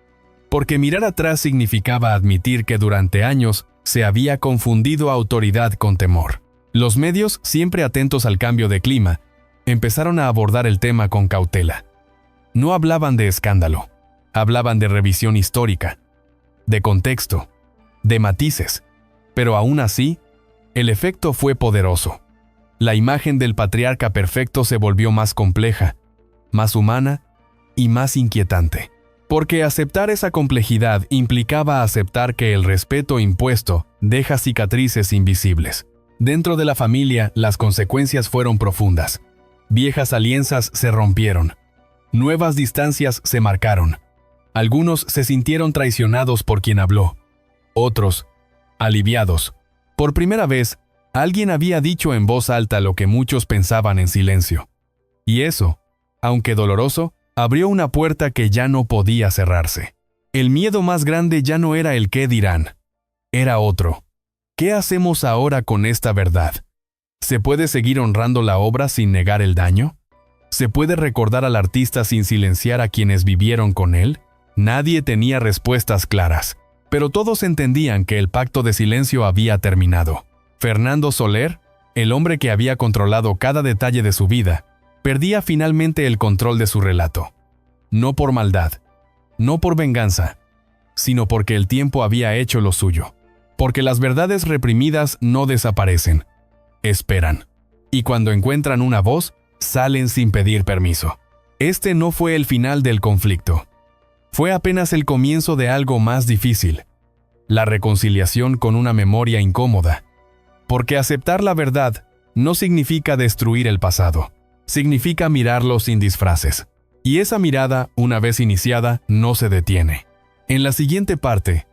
[SPEAKER 1] Porque mirar atrás significaba admitir que durante años se había confundido autoridad con temor. Los medios, siempre atentos al cambio de clima, empezaron a abordar el tema con cautela. No hablaban de escándalo, hablaban de revisión histórica, de contexto, de matices, pero aún así, el efecto fue poderoso. La imagen del patriarca perfecto se volvió más compleja, más humana y más inquietante. Porque aceptar esa complejidad implicaba aceptar que el respeto impuesto deja cicatrices invisibles. Dentro de la familia, las consecuencias fueron profundas. Viejas alianzas se rompieron. Nuevas distancias se marcaron. Algunos se sintieron traicionados por quien habló. Otros, aliviados. Por primera vez, alguien había dicho en voz alta lo que muchos pensaban en silencio. Y eso, aunque doloroso, abrió una puerta que ya no podía cerrarse. El miedo más grande ya no era el qué dirán. Era otro. ¿Qué hacemos ahora con esta verdad? ¿Se puede seguir honrando la obra sin negar el daño? ¿Se puede recordar al artista sin silenciar a quienes vivieron con él? Nadie tenía respuestas claras, pero todos entendían que el pacto de silencio había terminado. Fernando Soler, el hombre que había controlado cada detalle de su vida, perdía finalmente el control de su relato. No por maldad, no por venganza, sino porque el tiempo había hecho lo suyo. Porque las verdades reprimidas no desaparecen, esperan. Y cuando encuentran una voz, salen sin pedir permiso. Este no fue el final del conflicto. Fue apenas el comienzo de algo más difícil. La reconciliación con una memoria incómoda. Porque aceptar la verdad no significa destruir el pasado. Significa mirarlo sin disfraces. Y esa mirada, una vez iniciada, no se detiene. En la siguiente parte,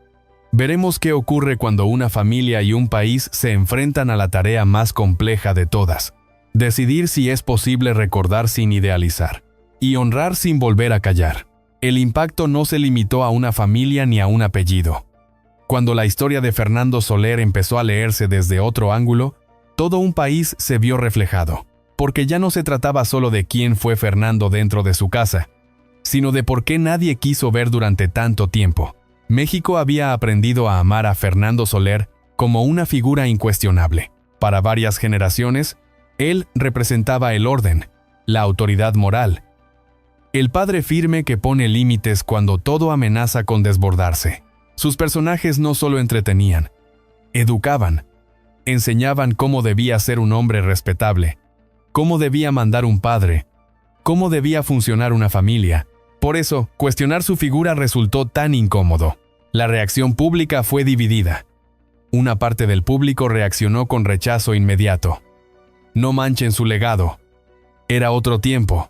[SPEAKER 1] veremos qué ocurre cuando una familia y un país se enfrentan a la tarea más compleja de todas. Decidir si es posible recordar sin idealizar. Y honrar sin volver a callar. El impacto no se limitó a una familia ni a un apellido. Cuando la historia de Fernando Soler empezó a leerse desde otro ángulo, todo un país se vio reflejado. Porque ya no se trataba solo de quién fue Fernando dentro de su casa, sino de por qué nadie quiso ver durante tanto tiempo. México había aprendido a amar a Fernando Soler como una figura incuestionable. Para varias generaciones, él representaba el orden, la autoridad moral, el padre firme que pone límites cuando todo amenaza con desbordarse. Sus personajes no solo entretenían, educaban, enseñaban cómo debía ser un hombre respetable, cómo debía mandar un padre, cómo debía funcionar una familia. Por eso, cuestionar su figura resultó tan incómodo. La reacción pública fue dividida. Una parte del público reaccionó con rechazo inmediato. No manchen su legado. Era otro tiempo.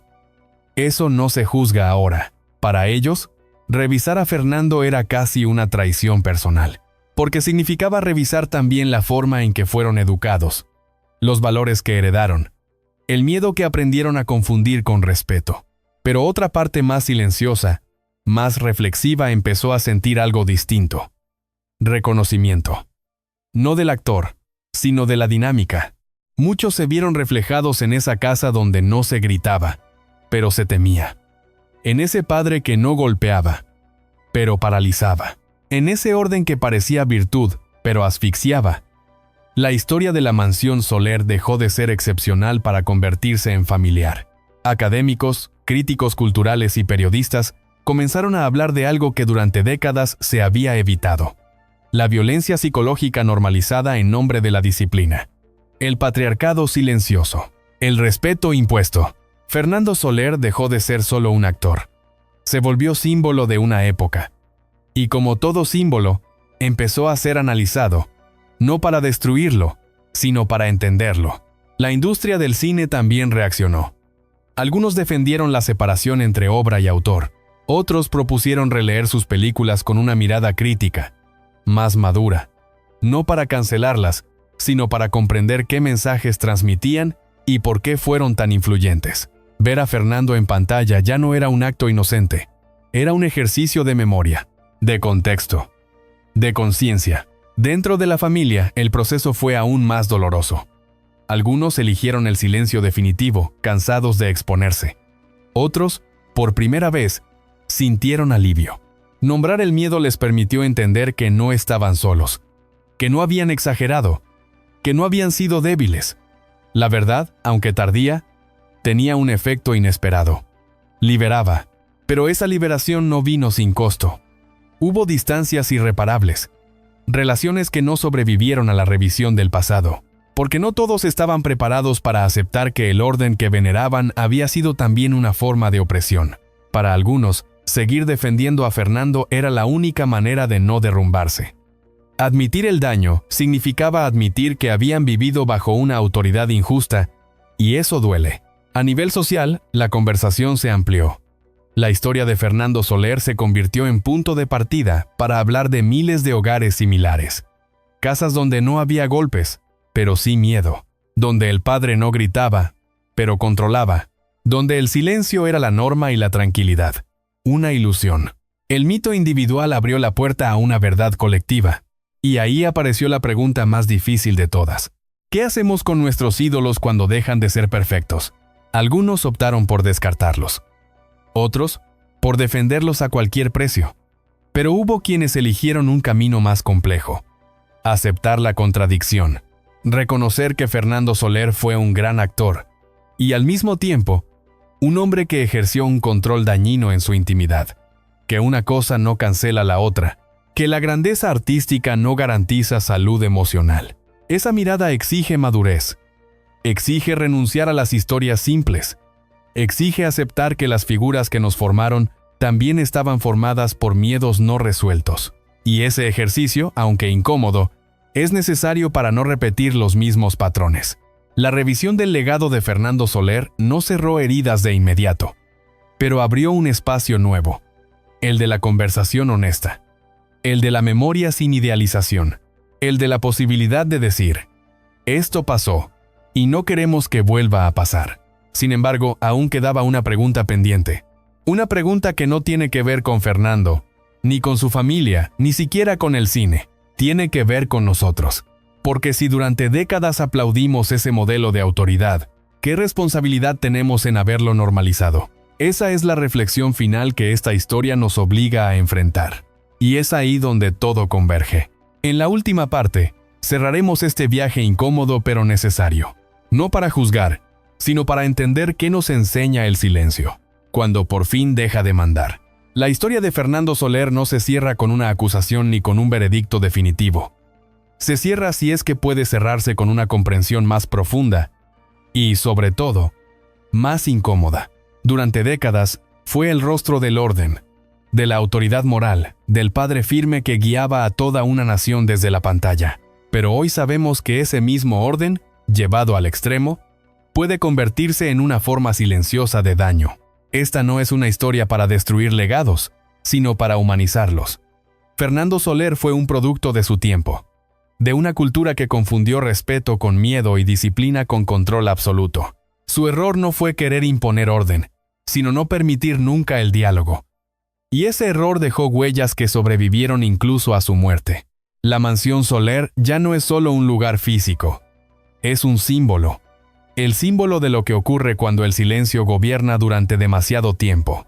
[SPEAKER 1] Eso no se juzga ahora. Para ellos, revisar a Fernando era casi una traición personal, porque significaba revisar también la forma en que fueron educados, los valores que heredaron, el miedo que aprendieron a confundir con respeto. Pero otra parte más silenciosa, más reflexiva, empezó a sentir algo distinto. Reconocimiento. No del actor, sino de la dinámica. Muchos se vieron reflejados en esa casa donde no se gritaba, pero se temía. En ese padre que no golpeaba, pero paralizaba. En ese orden que parecía virtud, pero asfixiaba. La historia de la mansión Soler dejó de ser excepcional para convertirse en familiar. Académicos, críticos culturales y periodistas comenzaron a hablar de algo que durante décadas se había evitado: la violencia psicológica normalizada en nombre de la disciplina, el patriarcado silencioso, el respeto impuesto. Fernando Soler dejó de ser solo un actor. Se volvió símbolo de una época. Y como todo símbolo, empezó a ser analizado, no para destruirlo, sino para entenderlo. La industria del cine también reaccionó. Algunos defendieron la separación entre obra y autor. Otros propusieron releer sus películas con una mirada crítica, más madura, no para cancelarlas, sino para comprender qué mensajes transmitían y por qué fueron tan influyentes. Ver a Fernando en pantalla ya no era un acto inocente, era un ejercicio de memoria, de contexto, de conciencia. Dentro de la familia, el proceso fue aún más doloroso. Algunos eligieron el silencio definitivo, cansados de exponerse. Otros, por primera vez, sintieron alivio. Nombrar el miedo les permitió entender que no estaban solos, que no habían exagerado, que no habían sido débiles. La verdad, aunque tardía, tenía un efecto inesperado. Liberaba, pero esa liberación no vino sin costo. Hubo distancias irreparables, relaciones que no sobrevivieron a la revisión del pasado, porque no todos estaban preparados para aceptar que el orden que veneraban había sido también una forma de opresión. Para algunos, seguir defendiendo a Fernando era la única manera de no derrumbarse. Admitir el daño significaba admitir que habían vivido bajo una autoridad injusta, y eso duele. A nivel social, la conversación se amplió. La historia de Fernando Soler se convirtió en punto de partida para hablar de miles de hogares similares. Casas donde no había golpes, pero sí miedo. Donde el padre no gritaba, pero controlaba. Donde el silencio era la norma y la tranquilidad una ilusión. El mito individual abrió la puerta a una verdad colectiva. Y ahí apareció la pregunta más difícil de todas. ¿Qué hacemos con nuestros ídolos cuando dejan de ser perfectos? Algunos optaron por descartarlos. Otros, por defenderlos a cualquier precio. Pero hubo quienes eligieron un camino más complejo. Aceptar la contradicción. Reconocer que Fernando Soler fue un gran actor. Y al mismo tiempo, un hombre que ejerció un control dañino en su intimidad. Que una cosa no cancela la otra. que la grandeza artística no garantiza salud emocional. Esa mirada exige madurez, exige renunciar a las historias simples, exige aceptar que las figuras que nos formaron también estaban formadas por miedos no resueltos. Y ese ejercicio, aunque incómodo, es necesario para no repetir los mismos patrones. La revisión del legado de Fernando Soler no cerró heridas de inmediato, pero abrió un espacio nuevo, el de la conversación honesta, el de la memoria sin idealización, el de la posibilidad de decir, esto pasó, y no queremos que vuelva a pasar. Sin embargo, aún quedaba una pregunta pendiente. Una pregunta que no tiene que ver con Fernando, ni con su familia, ni siquiera con el cine. Tiene que ver con nosotros. Porque si durante décadas aplaudimos ese modelo de autoridad, ¿qué responsabilidad tenemos en haberlo normalizado? Esa es la reflexión final que esta historia nos obliga a enfrentar. Y es ahí donde todo converge. En la última parte, cerraremos este viaje incómodo pero necesario. No para juzgar, sino para entender qué nos enseña el silencio, cuando por fin deja de mandar. La historia de Fernando Soler no se cierra con una acusación ni con un veredicto definitivo. Se cierra si es que puede cerrarse con una comprensión más profunda y, sobre todo, más incómoda. Durante décadas, fue el rostro del orden, de la autoridad moral, del padre firme que guiaba a toda una nación desde la pantalla. Pero hoy sabemos que ese mismo orden, llevado al extremo, puede convertirse en una forma silenciosa de daño. Esta no es una historia para destruir legados, sino para humanizarlos. Fernando Soler fue un producto de su tiempo, de una cultura que confundió respeto con miedo y disciplina con control absoluto. Su error no fue querer imponer orden, sino no permitir nunca el diálogo. Y ese error dejó huellas que sobrevivieron incluso a su muerte. La mansión Soler ya no es solo un lugar físico, es un símbolo. El símbolo de lo que ocurre cuando el silencio gobierna durante demasiado tiempo.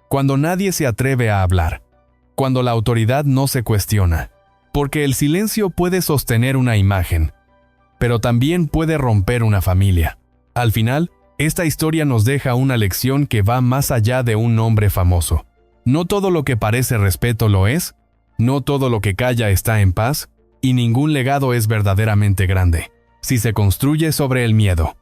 [SPEAKER 1] Cuando nadie se atreve a hablar. Cuando la autoridad no se cuestiona. Porque el silencio puede sostener una imagen, pero también puede romper una familia. Al final, esta historia nos deja una lección que va más allá de un nombre famoso. No todo lo que parece respeto lo es, no todo lo que calla está en paz, y ningún legado es verdaderamente grande si se construye sobre el miedo.